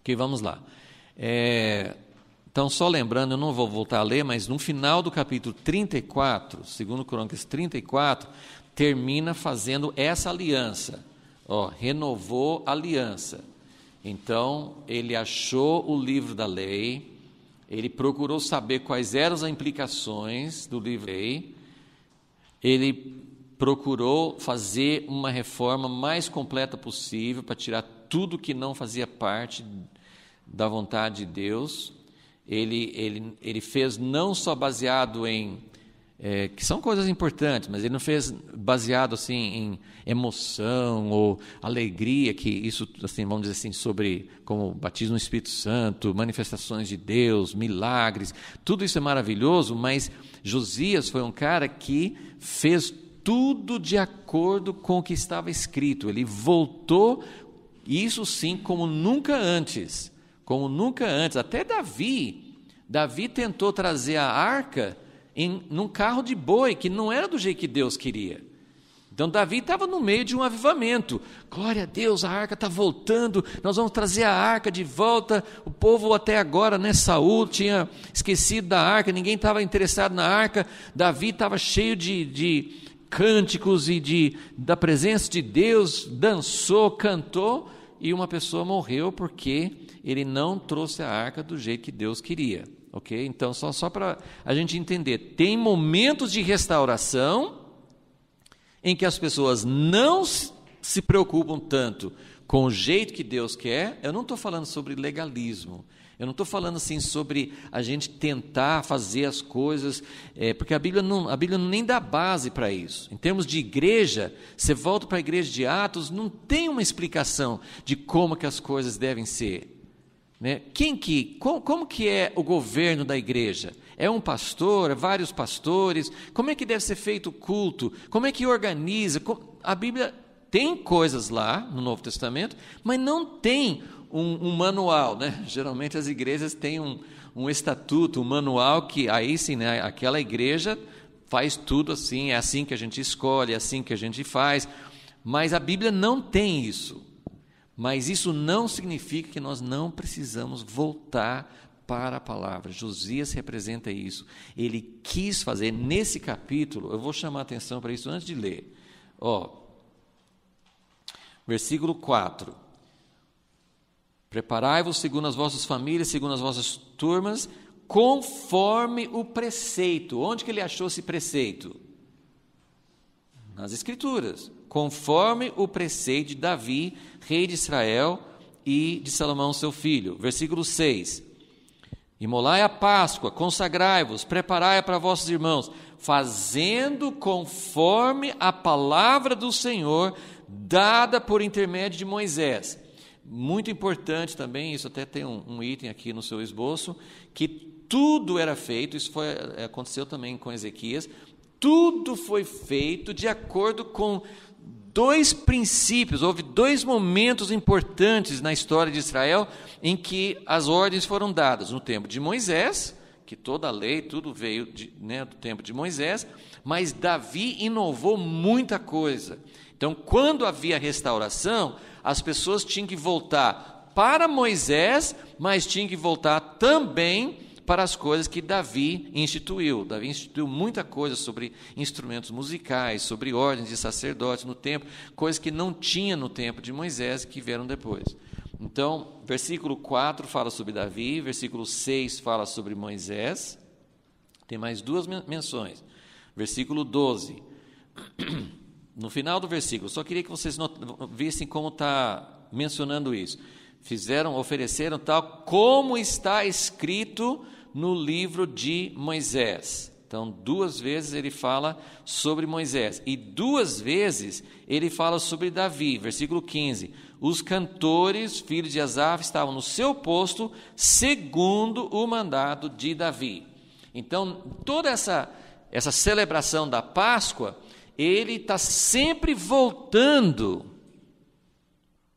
Ok, vamos lá. Então, só lembrando, eu não vou voltar a ler, mas no final do capítulo 34, 2 Crônicas 34, termina fazendo essa aliança. Renovou a aliança. Então, ele achou o livro da lei, ele procurou saber quais eram as implicações do livro da lei, ele procurou fazer uma reforma mais completa possível para tirar tudo que não fazia parte da vontade de Deus. Ele fez não só baseado em, que são coisas importantes, mas ele não fez baseado assim em emoção ou alegria, que isso, assim, vamos dizer assim, sobre como batismo no Espírito Santo, manifestações de Deus, milagres, tudo isso é maravilhoso, mas Josias foi um cara que fez tudo de acordo com o que estava escrito. Ele voltou, isso sim, como nunca antes. Até Davi tentou trazer a arca num carro de boi, que não era do jeito que Deus queria. Então Davi estava no meio de um avivamento. Glória a Deus, a arca está voltando, nós vamos trazer a arca de volta. O povo até agora, Saul tinha esquecido da arca, ninguém estava interessado na arca. Davi estava cheio de cânticos e da presença de Deus, dançou, cantou, e uma pessoa morreu porque ele não trouxe a arca do jeito que Deus queria. Ok? Então, só para a gente entender, tem momentos de restauração em que as pessoas não se preocupam tanto com o jeito que Deus quer. Eu não estou falando sobre legalismo, eu não estou falando assim sobre a gente tentar fazer as coisas, porque a Bíblia nem dá base para isso. Em termos de igreja, você volta para a igreja de Atos, não tem uma explicação de como que as coisas devem ser. Como que é o governo da igreja? É um pastor? É vários pastores? Como é que deve ser feito o culto? Como é que organiza? A Bíblia tem coisas lá no Novo Testamento, mas não tem um manual, Geralmente as igrejas têm um estatuto, um manual que aí sim, aquela igreja faz tudo assim, é assim que a gente escolhe, é assim que a gente faz, mas a Bíblia não tem isso. Mas isso não significa que nós não precisamos voltar para a palavra. Josias representa isso. Ele quis fazer, nesse capítulo, eu vou chamar a atenção para isso antes de ler. Versículo 4. Preparai-vos segundo as vossas famílias, segundo as vossas turmas, conforme o preceito. Onde que ele achou esse preceito? Nas Escrituras. Conforme o preceito de Davi, rei de Israel, e de Salomão, seu filho. Versículo 6. Imolai a Páscoa, consagrai-vos, preparai-a para vossos irmãos, fazendo conforme a palavra do Senhor, dada por intermédio de Moisés. Muito importante também, isso até tem um item aqui no seu esboço, que tudo era feito, isso aconteceu também com Ezequias, tudo foi feito de acordo com dois princípios. Houve dois momentos importantes na história de Israel em que as ordens foram dadas. No tempo de Moisés, que toda a lei, tudo veio do tempo de Moisés, mas Davi inovou muita coisa. Então, quando havia restauração, as pessoas tinham que voltar para Moisés, mas tinham que voltar também para as coisas que Davi instituiu. Davi instituiu muita coisa sobre instrumentos musicais, sobre ordens de sacerdotes no templo, coisas que não tinha no tempo de Moisés, que vieram depois. Então, versículo 4 fala sobre Davi, versículo 6 fala sobre Moisés, tem mais duas menções. Versículo 12, no final do versículo, só queria que vocês vissem como está mencionando isso. Ofereceram tal como está escrito no livro de Moisés. Então, 2 vezes ele fala sobre Moisés, e 2 vezes ele fala sobre Davi. Versículo 15, os cantores, filhos de Asaf, estavam no seu posto, segundo o mandado de Davi. Então, toda essa celebração da Páscoa, ele está sempre voltando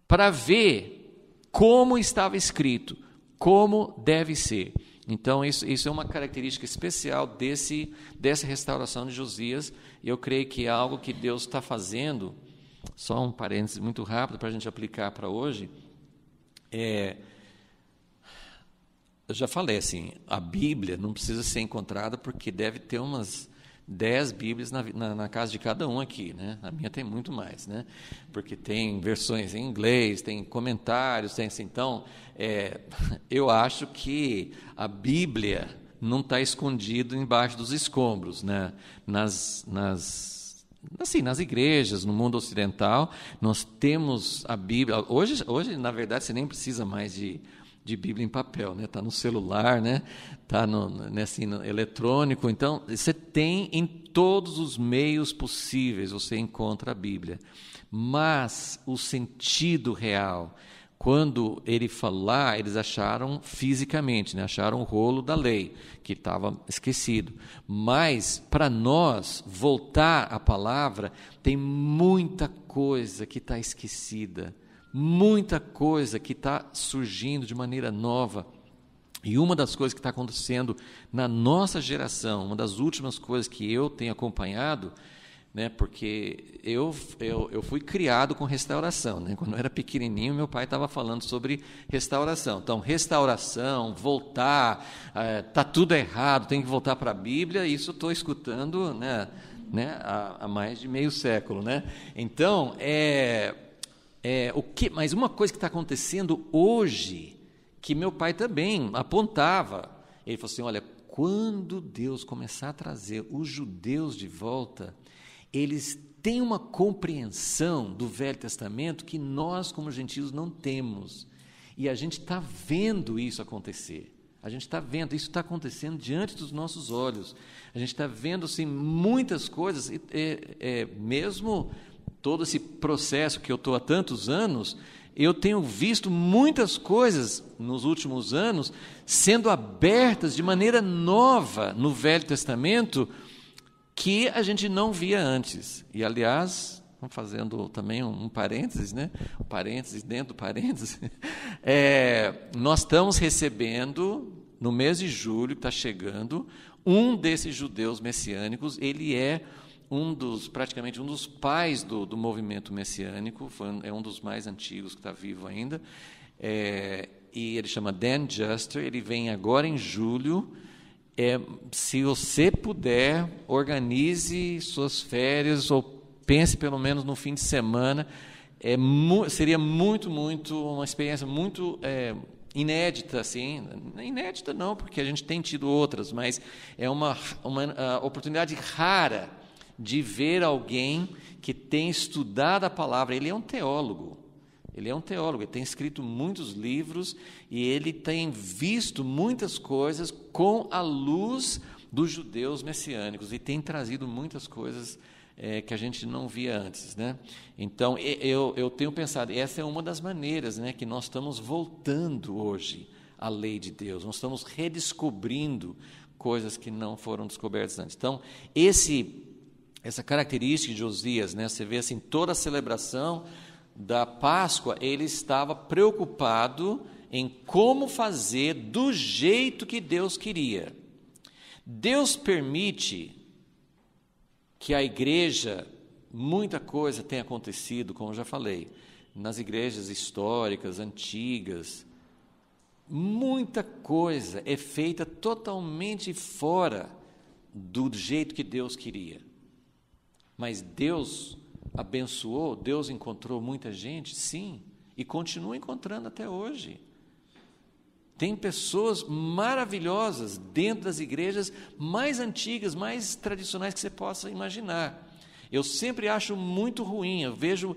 para ver como estava escrito, como deve ser. Então, isso é uma característica especial dessa restauração de Josias, e eu creio que é algo que Deus está fazendo, só um parênteses muito rápido para a gente aplicar para hoje, eu já falei assim, a Bíblia não precisa ser encontrada porque deve ter umas 10 Bíblias na casa de cada um aqui, né? A minha tem muito mais, né? Porque tem versões em inglês, tem comentários, tem assim. Então, eu acho que a Bíblia não está escondida embaixo dos escombros, né? Nas igrejas, no mundo ocidental, nós temos a Bíblia. Hoje, na verdade, você nem precisa mais de Bíblia em papel, né? Está no celular, né? Está no eletrônico. Então, você tem em todos os meios possíveis, você encontra a Bíblia. Mas o sentido real, quando ele falar, eles acharam fisicamente, né? Acharam o rolo da lei, que estava esquecido. Mas, para nós, voltar à palavra, tem muita coisa que está esquecida. Muita coisa que está surgindo de maneira nova. E uma das coisas que está acontecendo na nossa geração, uma das últimas coisas que eu tenho acompanhado, né, porque eu fui criado com restauração, né? Quando eu era pequenininho, meu pai estava falando sobre restauração. Então, restauração, voltar, está tudo errado, tem que voltar para a Bíblia, isso eu estou escutando, né, há mais de meio século. Né? Então, mas uma coisa que está acontecendo hoje, que meu pai também apontava, ele falou assim, olha, quando Deus começar a trazer os judeus de volta, eles têm uma compreensão do Velho Testamento que nós, como gentios, não temos. E a gente está vendo isso acontecer. A gente está vendo, isso está acontecendo diante dos nossos olhos. A gente está vendo, assim, muitas coisas, mesmo todo esse processo que eu estou há tantos anos, eu tenho visto muitas coisas nos últimos anos sendo abertas de maneira nova no Velho Testamento que a gente não via antes. E, aliás, fazendo também um parênteses, né? Um parênteses dentro do parênteses, nós estamos recebendo, no mês de julho, que está chegando, um desses judeus messiânicos. Ele é praticamente um dos pais do movimento messiânico, é um dos mais antigos que está vivo ainda, e ele chama Dan Juster. Ele vem agora em julho. Se você puder, organize suas férias, ou pense pelo menos no fim de semana. Seria muito, uma experiência muito inédita, assim. Inédita não, porque a gente tem tido outras, mas é uma oportunidade rara de ver alguém que tem estudado a palavra. Ele é um teólogo, ele tem escrito muitos livros e ele tem visto muitas coisas com a luz dos judeus messiânicos e tem trazido muitas coisas que a gente não via antes, né? Então, eu tenho pensado, essa é uma das maneiras, né, que nós estamos voltando hoje à lei de Deus, nós estamos redescobrindo coisas que não foram descobertas antes. Então, essa característica de Josias, né, você vê assim, toda a celebração da Páscoa, ele estava preocupado em como fazer do jeito que Deus queria. Deus permite que a igreja, muita coisa tenha acontecido, como eu já falei, nas igrejas históricas, antigas, muita coisa é feita totalmente fora do jeito que Deus queria. Mas Deus abençoou, Deus encontrou muita gente, sim, e continua encontrando até hoje. Tem pessoas maravilhosas dentro das igrejas mais antigas, mais tradicionais que você possa imaginar. Eu sempre acho muito ruim, eu vejo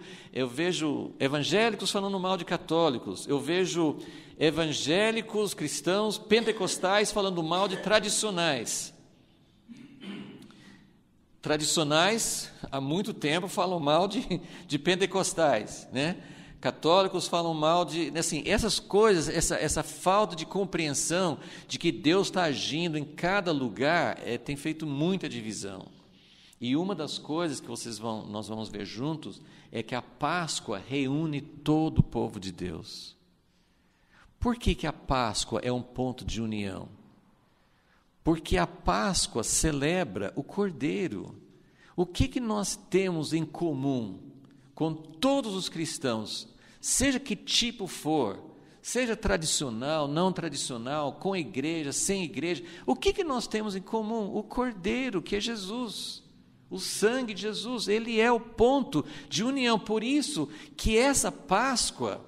evangélicos falando mal de católicos, eu vejo evangélicos, cristãos, pentecostais falando mal de tradicionais. Tradicionais, há muito tempo, falam mal de pentecostais, né? Católicos falam mal assim, essas coisas, essa falta de compreensão de que Deus está agindo em cada lugar, tem feito muita divisão. E uma das coisas que nós vamos ver juntos é que a Páscoa reúne todo o povo de Deus. Por que a Páscoa é um ponto de união? Porque a Páscoa celebra o Cordeiro. O que nós temos em comum com todos os cristãos, seja que tipo for, seja tradicional, não tradicional, com igreja, sem igreja, o que nós temos em comum? O Cordeiro, que é Jesus, o sangue de Jesus, ele é o ponto de união. Por isso que essa Páscoa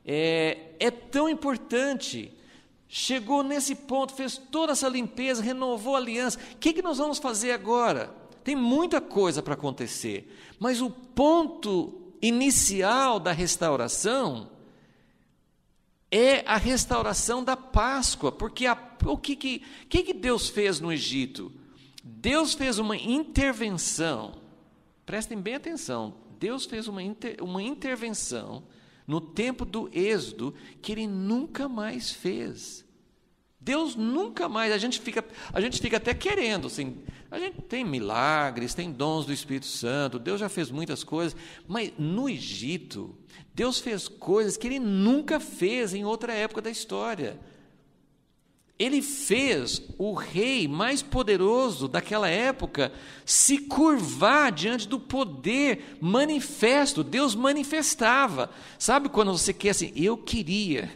é tão importante. Chegou nesse ponto, fez toda essa limpeza, renovou a aliança. O que nós vamos fazer agora? Tem muita coisa para acontecer, mas o ponto inicial da restauração é a restauração da Páscoa, porque o que Deus fez no Egito? Deus fez uma intervenção, prestem bem atenção, Deus fez uma intervenção no tempo do Êxodo que Ele nunca mais fez. Deus nunca mais, a gente fica até querendo, assim, a gente tem milagres, tem dons do Espírito Santo, Deus já fez muitas coisas, mas no Egito, Deus fez coisas que Ele nunca fez em outra época da história. Ele fez o rei mais poderoso daquela época se curvar diante do poder manifesto. Deus manifestava. Sabe quando você quer assim, eu queria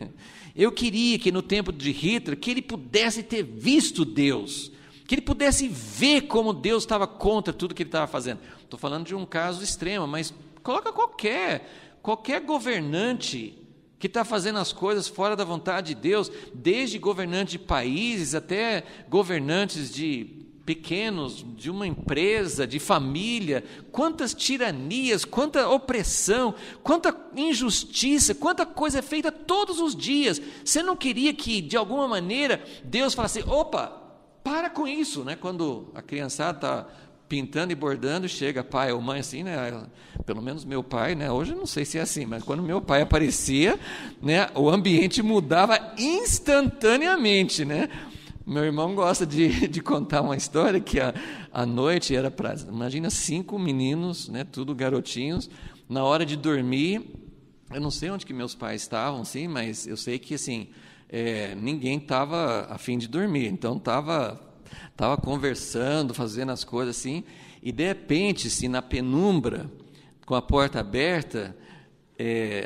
que no tempo de Hitler, que ele pudesse ter visto Deus, que ele pudesse ver como Deus estava contra tudo que ele estava fazendo. Estou falando de um caso extremo, mas coloca qualquer governante que está fazendo as coisas fora da vontade de Deus, desde governantes de países até governantes de pequenos, de uma empresa, de família, quantas tiranias, quanta opressão, quanta injustiça, quanta coisa é feita todos os dias. Você não queria que, de alguma maneira, Deus falasse, opa, para com isso, né? Quando a criançada está pintando e bordando, chega pai ou mãe assim, né? Pelo menos meu pai, né? Hoje eu não sei se é assim, mas quando meu pai aparecia, né? O ambiente mudava instantaneamente, né? Meu irmão gosta de contar uma história que a noite era para, imagina, 5 meninos, né? Tudo garotinhos, na hora de dormir, eu não sei onde que meus pais estavam, sim, mas eu sei que assim, ninguém estava a fim de dormir, então estava conversando, fazendo as coisas assim, e de repente, assim, na penumbra, com a porta aberta,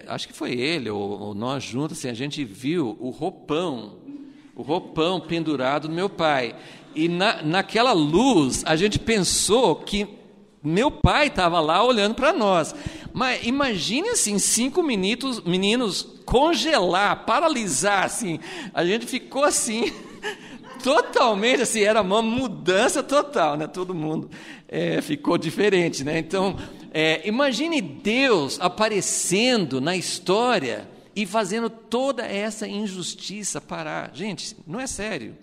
acho que foi ele ou nós juntos, assim, a gente viu o roupão pendurado no meu pai, e naquela luz a gente pensou que meu pai estava lá olhando para nós, mas imagine assim, 5 meninos congelar, paralisar, assim, a gente ficou assim, totalmente assim, era uma mudança total, né? Todo mundo ficou diferente, né? Então, imagine Deus aparecendo na história e fazendo toda essa injustiça parar. Gente, não é sério.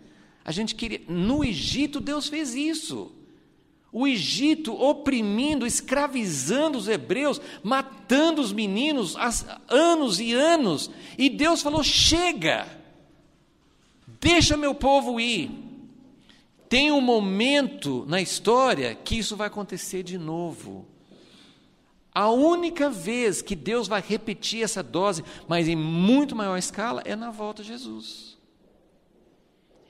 A gente queria... No Egito, Deus fez isso. O Egito oprimindo, escravizando os hebreus, matando os meninos há anos e anos. E Deus falou, chega! Deixa meu povo ir. Tem um momento na história que isso vai acontecer de novo. A única vez que Deus vai repetir essa dose, mas em muito maior escala, é na volta de Jesus.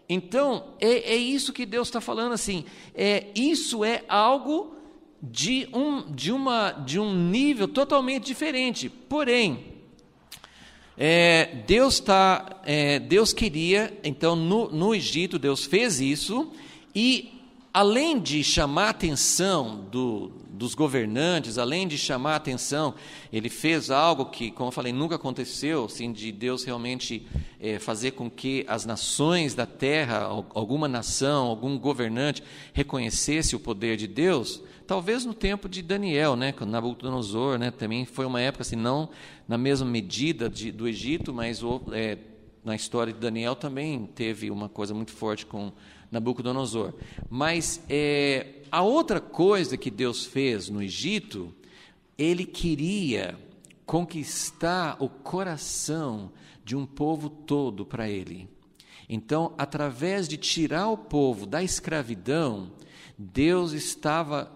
Então, é isso que Deus está falando assim. Isso é algo de um nível totalmente diferente. Porém, Deus queria, então no Egito, Deus fez isso, e além de chamar a atenção dos governantes, além de chamar a atenção, ele fez algo que, como eu falei, nunca aconteceu, assim, de Deus realmente fazer com que as nações da terra, alguma nação, algum governante, reconhecesse o poder de Deus. Talvez no tempo de Daniel, né, com Nabucodonosor, né, também foi uma época, assim, não na mesma medida do Egito, mas na história de Daniel também teve uma coisa muito forte com Nabucodonosor. Mas a outra coisa que Deus fez no Egito, Ele queria conquistar o coração de um povo todo para Ele. Então, através de tirar o povo da escravidão, Deus estava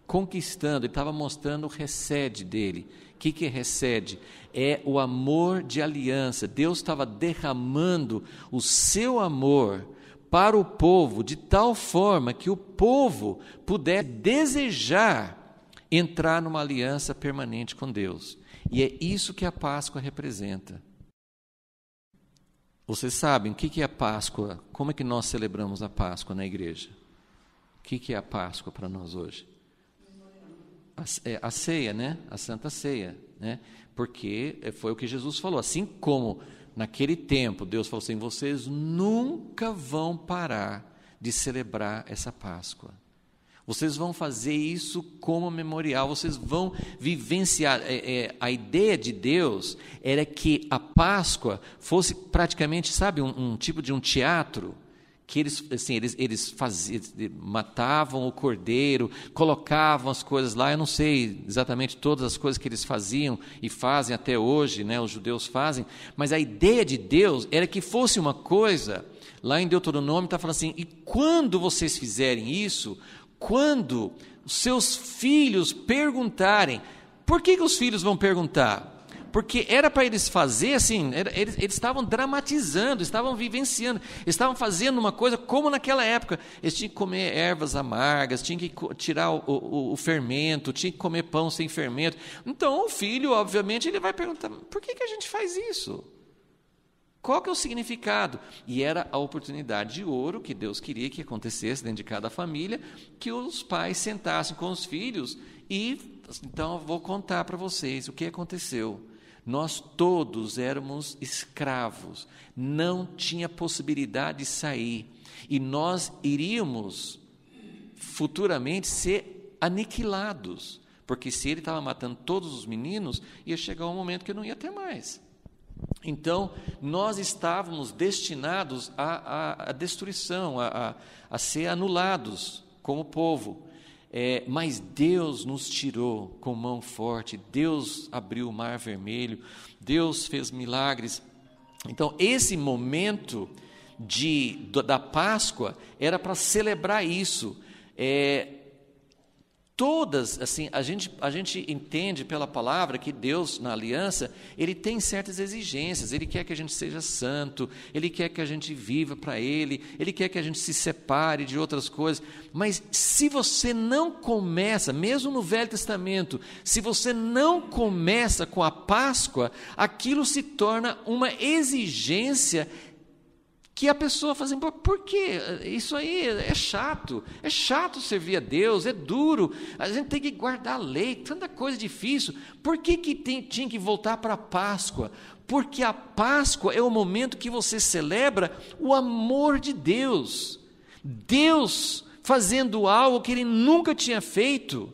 conquistando, Ele estava mostrando o recede dele. O que é recede? É o amor de aliança. Deus estava derramando o seu amor para o povo, de tal forma que o povo pudesse desejar entrar numa aliança permanente com Deus. E é isso que a Páscoa representa. Vocês sabem o que é a Páscoa? Como é que nós celebramos a Páscoa na igreja? O que é a Páscoa para nós hoje? A ceia, né? A Santa Ceia, né? Porque foi o que Jesus falou. Assim como naquele tempo Deus falou assim: vocês nunca vão parar de celebrar essa Páscoa. Vocês vão fazer isso como memorial, vocês vão vivenciar. A ideia de Deus era que a Páscoa fosse praticamente, sabe, um tipo de um teatro, que eles faziam, matavam o cordeiro, colocavam as coisas lá. Eu não sei exatamente todas as coisas que eles faziam e fazem até hoje, né, os judeus fazem, mas a ideia de Deus era que fosse uma coisa. Lá em Deuteronômio está falando assim: e quando vocês fizerem isso, quando os seus filhos perguntarem, por que os filhos vão perguntar? Porque era para eles fazer assim, eles estavam dramatizando, estavam vivenciando, estavam fazendo uma coisa como naquela época. Eles tinham que comer ervas amargas, tinham que tirar o fermento, tinham que comer pão sem fermento. Então o filho, obviamente, ele vai perguntar: por que a gente faz isso? Qual que é o significado? E era a oportunidade de ouro que Deus queria que acontecesse dentro de cada família, que os pais sentassem com os filhos e, então, eu vou contar para vocês o que aconteceu. Nós todos éramos escravos, não tinha possibilidade de sair, e nós iríamos futuramente ser aniquilados, porque se ele estava matando todos os meninos, ia chegar um momento que não ia ter mais. Então, nós estávamos destinados à destruição, a ser anulados como povo. Mas Deus nos tirou com mão forte, Deus abriu o mar vermelho, Deus fez milagres. Então, esse momento da Páscoa era para celebrar isso. Todas, assim, a gente entende pela palavra que Deus, na aliança, Ele tem certas exigências. Ele quer que a gente seja santo, Ele quer que a gente viva para Ele, Ele quer que a gente se separe de outras coisas. Mas se você não começa, mesmo no Velho Testamento, se você não começa com a Páscoa, aquilo se torna uma exigência que a pessoa fala assim: por quê? Isso aí é chato servir a Deus, é duro, a gente tem que guardar a lei, tanta coisa difícil. Por que tinha que voltar para a Páscoa? Porque a Páscoa é o momento que você celebra o amor de Deus, Deus fazendo algo que Ele nunca tinha feito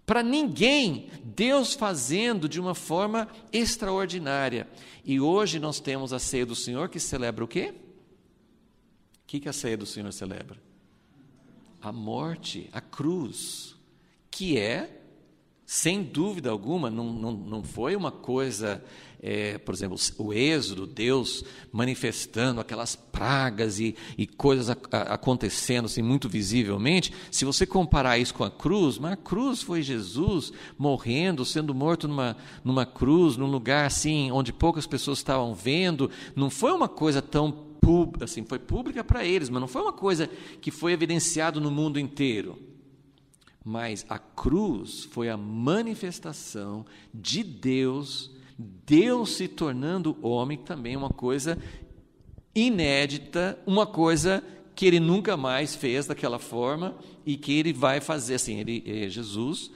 para ninguém, Deus fazendo de uma forma extraordinária. E hoje nós temos a ceia do Senhor, que celebra o quê? O que a ceia do Senhor celebra? A morte, a cruz, que é, sem dúvida alguma, não foi uma coisa, por exemplo, o êxodo, Deus manifestando aquelas pragas e coisas acontecendo assim, muito visivelmente. Se você comparar isso com a cruz, mas a cruz foi Jesus morrendo, sendo morto numa cruz, num lugar assim, onde poucas pessoas estavam vendo. Não foi uma coisa tão assim, foi pública para eles, mas não foi uma coisa que foi evidenciado no mundo inteiro. Mas a cruz foi a manifestação de Deus, Deus se tornando homem, também uma coisa inédita, uma coisa que Ele nunca mais fez daquela forma e que Ele vai fazer assim. Jesus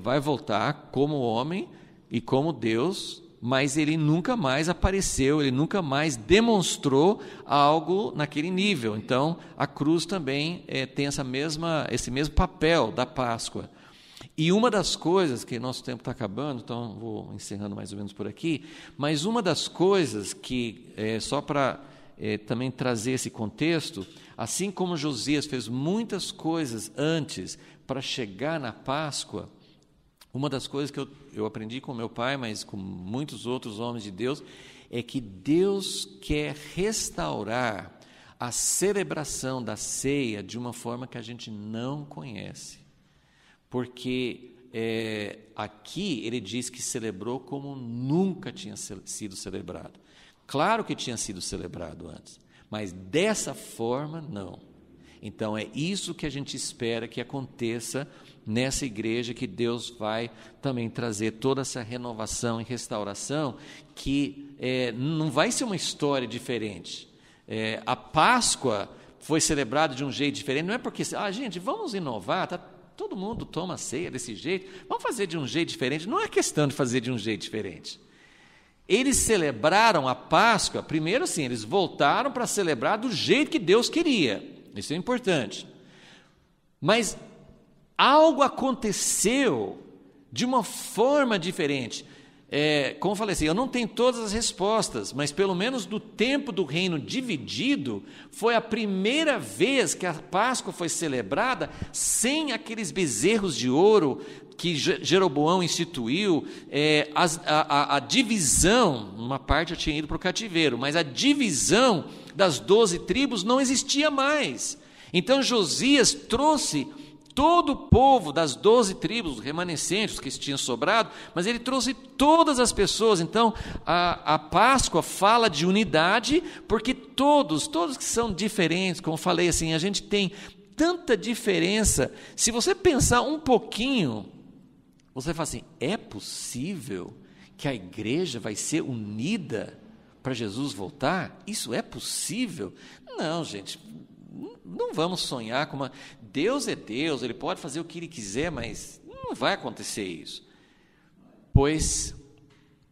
vai voltar como homem e como Deus, mas Ele nunca mais apareceu, Ele nunca mais demonstrou algo naquele nível. Então, a cruz também tem esse mesmo papel da Páscoa. E uma das coisas, que nosso tempo está acabando, então vou encerrando mais ou menos por aqui, mas uma das coisas que, só para também trazer esse contexto, assim como Josias fez muitas coisas antes para chegar na Páscoa, uma das coisas que eu aprendi com meu pai, mas com muitos outros homens de Deus, é que Deus quer restaurar a celebração da ceia de uma forma que a gente não conhece. Porque aqui ele diz que celebrou como nunca tinha sido celebrado. Claro que tinha sido celebrado antes, mas dessa forma não. Então é isso que a gente espera que aconteça nessa igreja, que Deus vai também trazer toda essa renovação e restauração, que não vai ser uma história diferente. A Páscoa foi celebrada de um jeito diferente, não é porque, gente, vamos inovar, todo mundo toma ceia desse jeito, vamos fazer de um jeito diferente. Não é questão de fazer de um jeito diferente. Eles celebraram a Páscoa, primeiro assim, eles voltaram para celebrar do jeito que Deus queria, isso é importante, mas algo aconteceu de uma forma diferente. Como eu falei assim, eu não tenho todas as respostas, mas pelo menos do tempo do reino dividido, foi a primeira vez que a Páscoa foi celebrada sem aqueles bezerros de ouro que Jeroboão instituiu. A divisão, uma parte eu tinha ido para o cativeiro, mas a divisão das 12 tribos não existia mais. Então Josias trouxe todo o povo das 12 tribos, remanescentes que tinham sobrado, mas ele trouxe todas as pessoas. Então a Páscoa fala de unidade, porque todos que são diferentes, como eu falei assim, a gente tem tanta diferença. Se você pensar um pouquinho, você fala assim, é possível que a igreja vai ser unida para Jesus voltar? Isso é possível? Não, gente, não vamos sonhar com uma... Deus é Deus, Ele pode fazer o que Ele quiser, mas não vai acontecer isso. Pois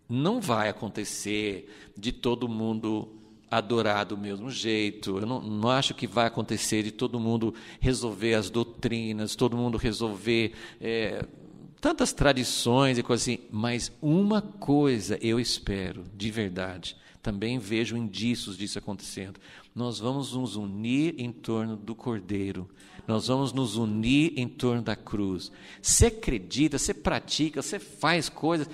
não vai acontecer de todo mundo adorar do mesmo jeito. Eu não acho que vai acontecer de todo mundo resolver as doutrinas, todo mundo resolver tantas tradições e coisas assim. Mas uma coisa eu espero, de verdade, também vejo indícios disso acontecendo. Nós vamos nos unir em torno do Cordeiro. Nós vamos nos unir em torno da cruz. Você acredita, você pratica, você faz coisas.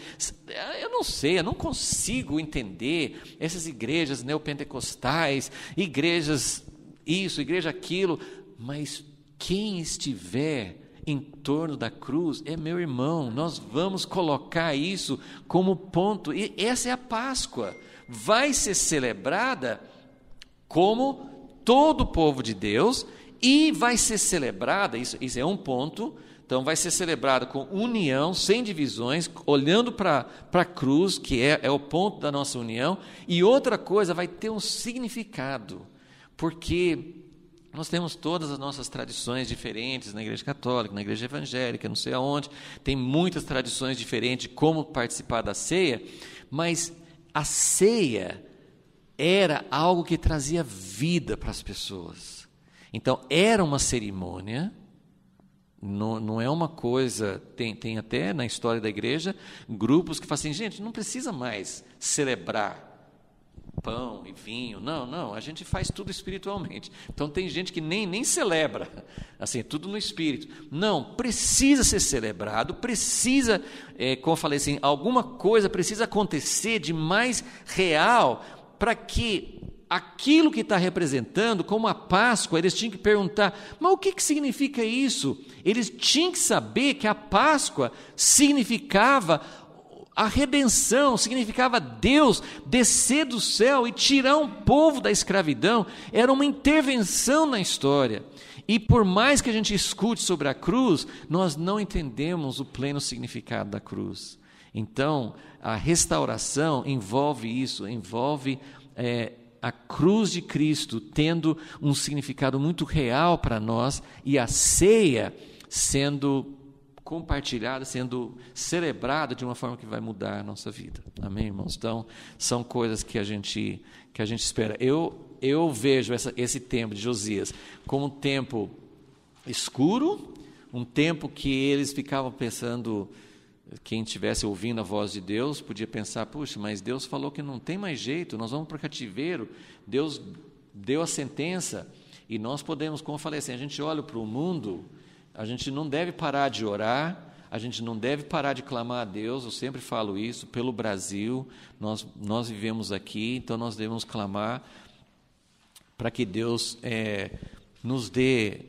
Eu não sei, eu não consigo entender essas igrejas neopentecostais, igrejas isso, igreja aquilo, mas quem estiver em torno da cruz é meu irmão. Nós vamos colocar isso como ponto, e essa é a Páscoa. Vai ser celebrada como todo o povo de Deus, e vai ser celebrada, isso é um ponto, então vai ser celebrada com união, sem divisões, olhando para a cruz, que é o ponto da nossa união. E outra coisa, vai ter um significado, porque nós temos todas as nossas tradições diferentes na igreja católica, na igreja evangélica, não sei aonde, tem muitas tradições diferentes de como participar da ceia, mas a ceia era algo que trazia vida para as pessoas. Então, era uma cerimônia, não é uma coisa... Tem até na história da igreja grupos que falam assim, gente, não precisa mais celebrar pão e vinho, não, a gente faz tudo espiritualmente. Então tem gente que nem celebra, assim, tudo no espírito. Não, precisa ser celebrado, precisa, como eu falei assim, alguma coisa precisa acontecer de mais real, para que aquilo que está representando, como a Páscoa, eles tinham que perguntar, mas o que significa isso? Eles tinham que saber que a Páscoa significava a redenção, significava Deus descer do céu e tirar um povo da escravidão. Era uma intervenção na história. E por mais que a gente escute sobre a cruz, nós não entendemos o pleno significado da cruz. Então, a restauração envolve isso, envolve a cruz de Cristo tendo um significado muito real para nós, e a ceia sendo compartilhada, sendo celebrada de uma forma que vai mudar a nossa vida. Amém, irmãos? Então, são coisas que a gente espera. Eu vejo esse tempo de Josias como um tempo escuro, um tempo que eles ficavam pensando, quem estivesse ouvindo a voz de Deus podia pensar, puxa, mas Deus falou que não tem mais jeito, nós vamos para o cativeiro, Deus deu a sentença, e nós podemos, como eu falei assim, a gente olha para o mundo, a gente não deve parar de orar, a gente não deve parar de clamar a Deus. Eu sempre falo isso, pelo Brasil, nós vivemos aqui, então nós devemos clamar para que Deus nos dê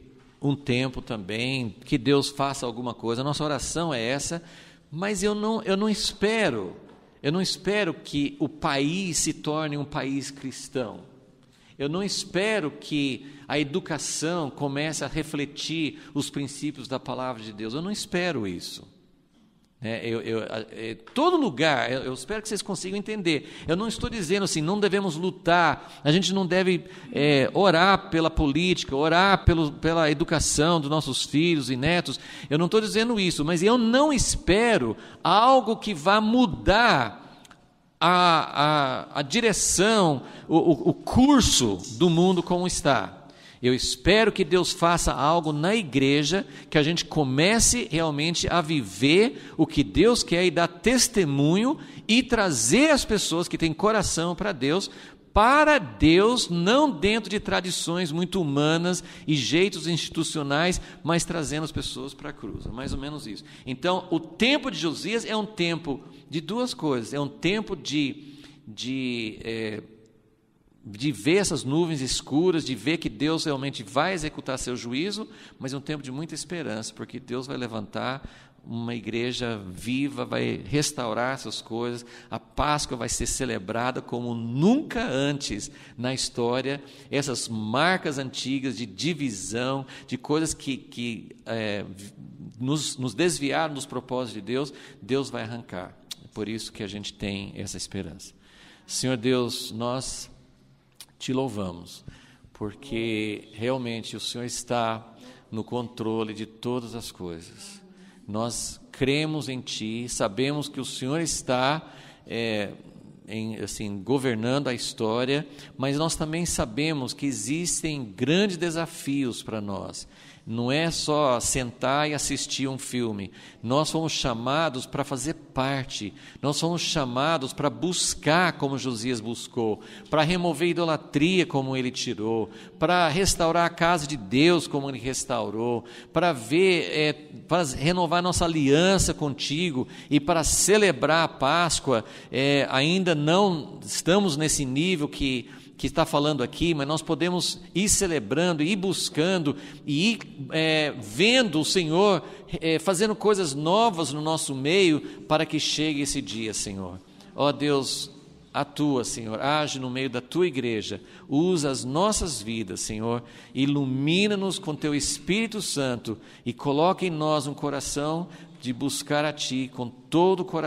um tempo também, que Deus faça alguma coisa. A nossa oração é essa, mas eu não espero que o país se torne um país cristão. Eu não espero que a educação comece a refletir os princípios da palavra de Deus. Eu não espero isso. Todo lugar, eu espero que vocês consigam entender. Eu não estou dizendo assim, não devemos lutar, a gente não deve orar pela política, orar pela educação dos nossos filhos e netos. Eu não estou dizendo isso, mas eu não espero algo que vá mudar a direção, o curso do mundo como está. Eu espero que Deus faça algo na igreja, que a gente comece realmente a viver o que Deus quer e dar testemunho e trazer as pessoas que têm coração para Deus, não dentro de tradições muito humanas e jeitos institucionais, mas trazendo as pessoas para a cruz. É mais ou menos isso. Então, o tempo de Josias é um tempo de duas coisas. É um tempo de ver essas nuvens escuras, de ver que Deus realmente vai executar seu juízo, mas é um tempo de muita esperança, porque Deus vai levantar uma igreja viva, vai restaurar essas coisas, a Páscoa vai ser celebrada como nunca antes na história, essas marcas antigas de divisão, de coisas que nos desviaram dos propósitos de Deus, Deus vai arrancar. É por isso que a gente tem essa esperança. Senhor Deus, nós te louvamos, porque realmente o Senhor está no controle de todas as coisas. Nós cremos em Ti, sabemos que o Senhor está governando a história, mas nós também sabemos que existem grandes desafios para nós. Não é só sentar e assistir um filme. Nós fomos chamados para fazer parte. Nós fomos chamados para buscar como Josias buscou, para remover idolatria como ele tirou, para restaurar a casa de Deus como ele restaurou, para para renovar nossa aliança contigo e para celebrar a Páscoa. Ainda não estamos nesse nível que está falando aqui, mas nós podemos ir celebrando, ir buscando, e ir vendo o Senhor fazendo coisas novas no nosso meio, para que chegue esse dia, Senhor. Ó Deus, atua, Senhor, age no meio da Tua igreja, usa as nossas vidas, Senhor, ilumina-nos com Teu Espírito Santo, e coloca em nós um coração de buscar a Ti com todo o coração,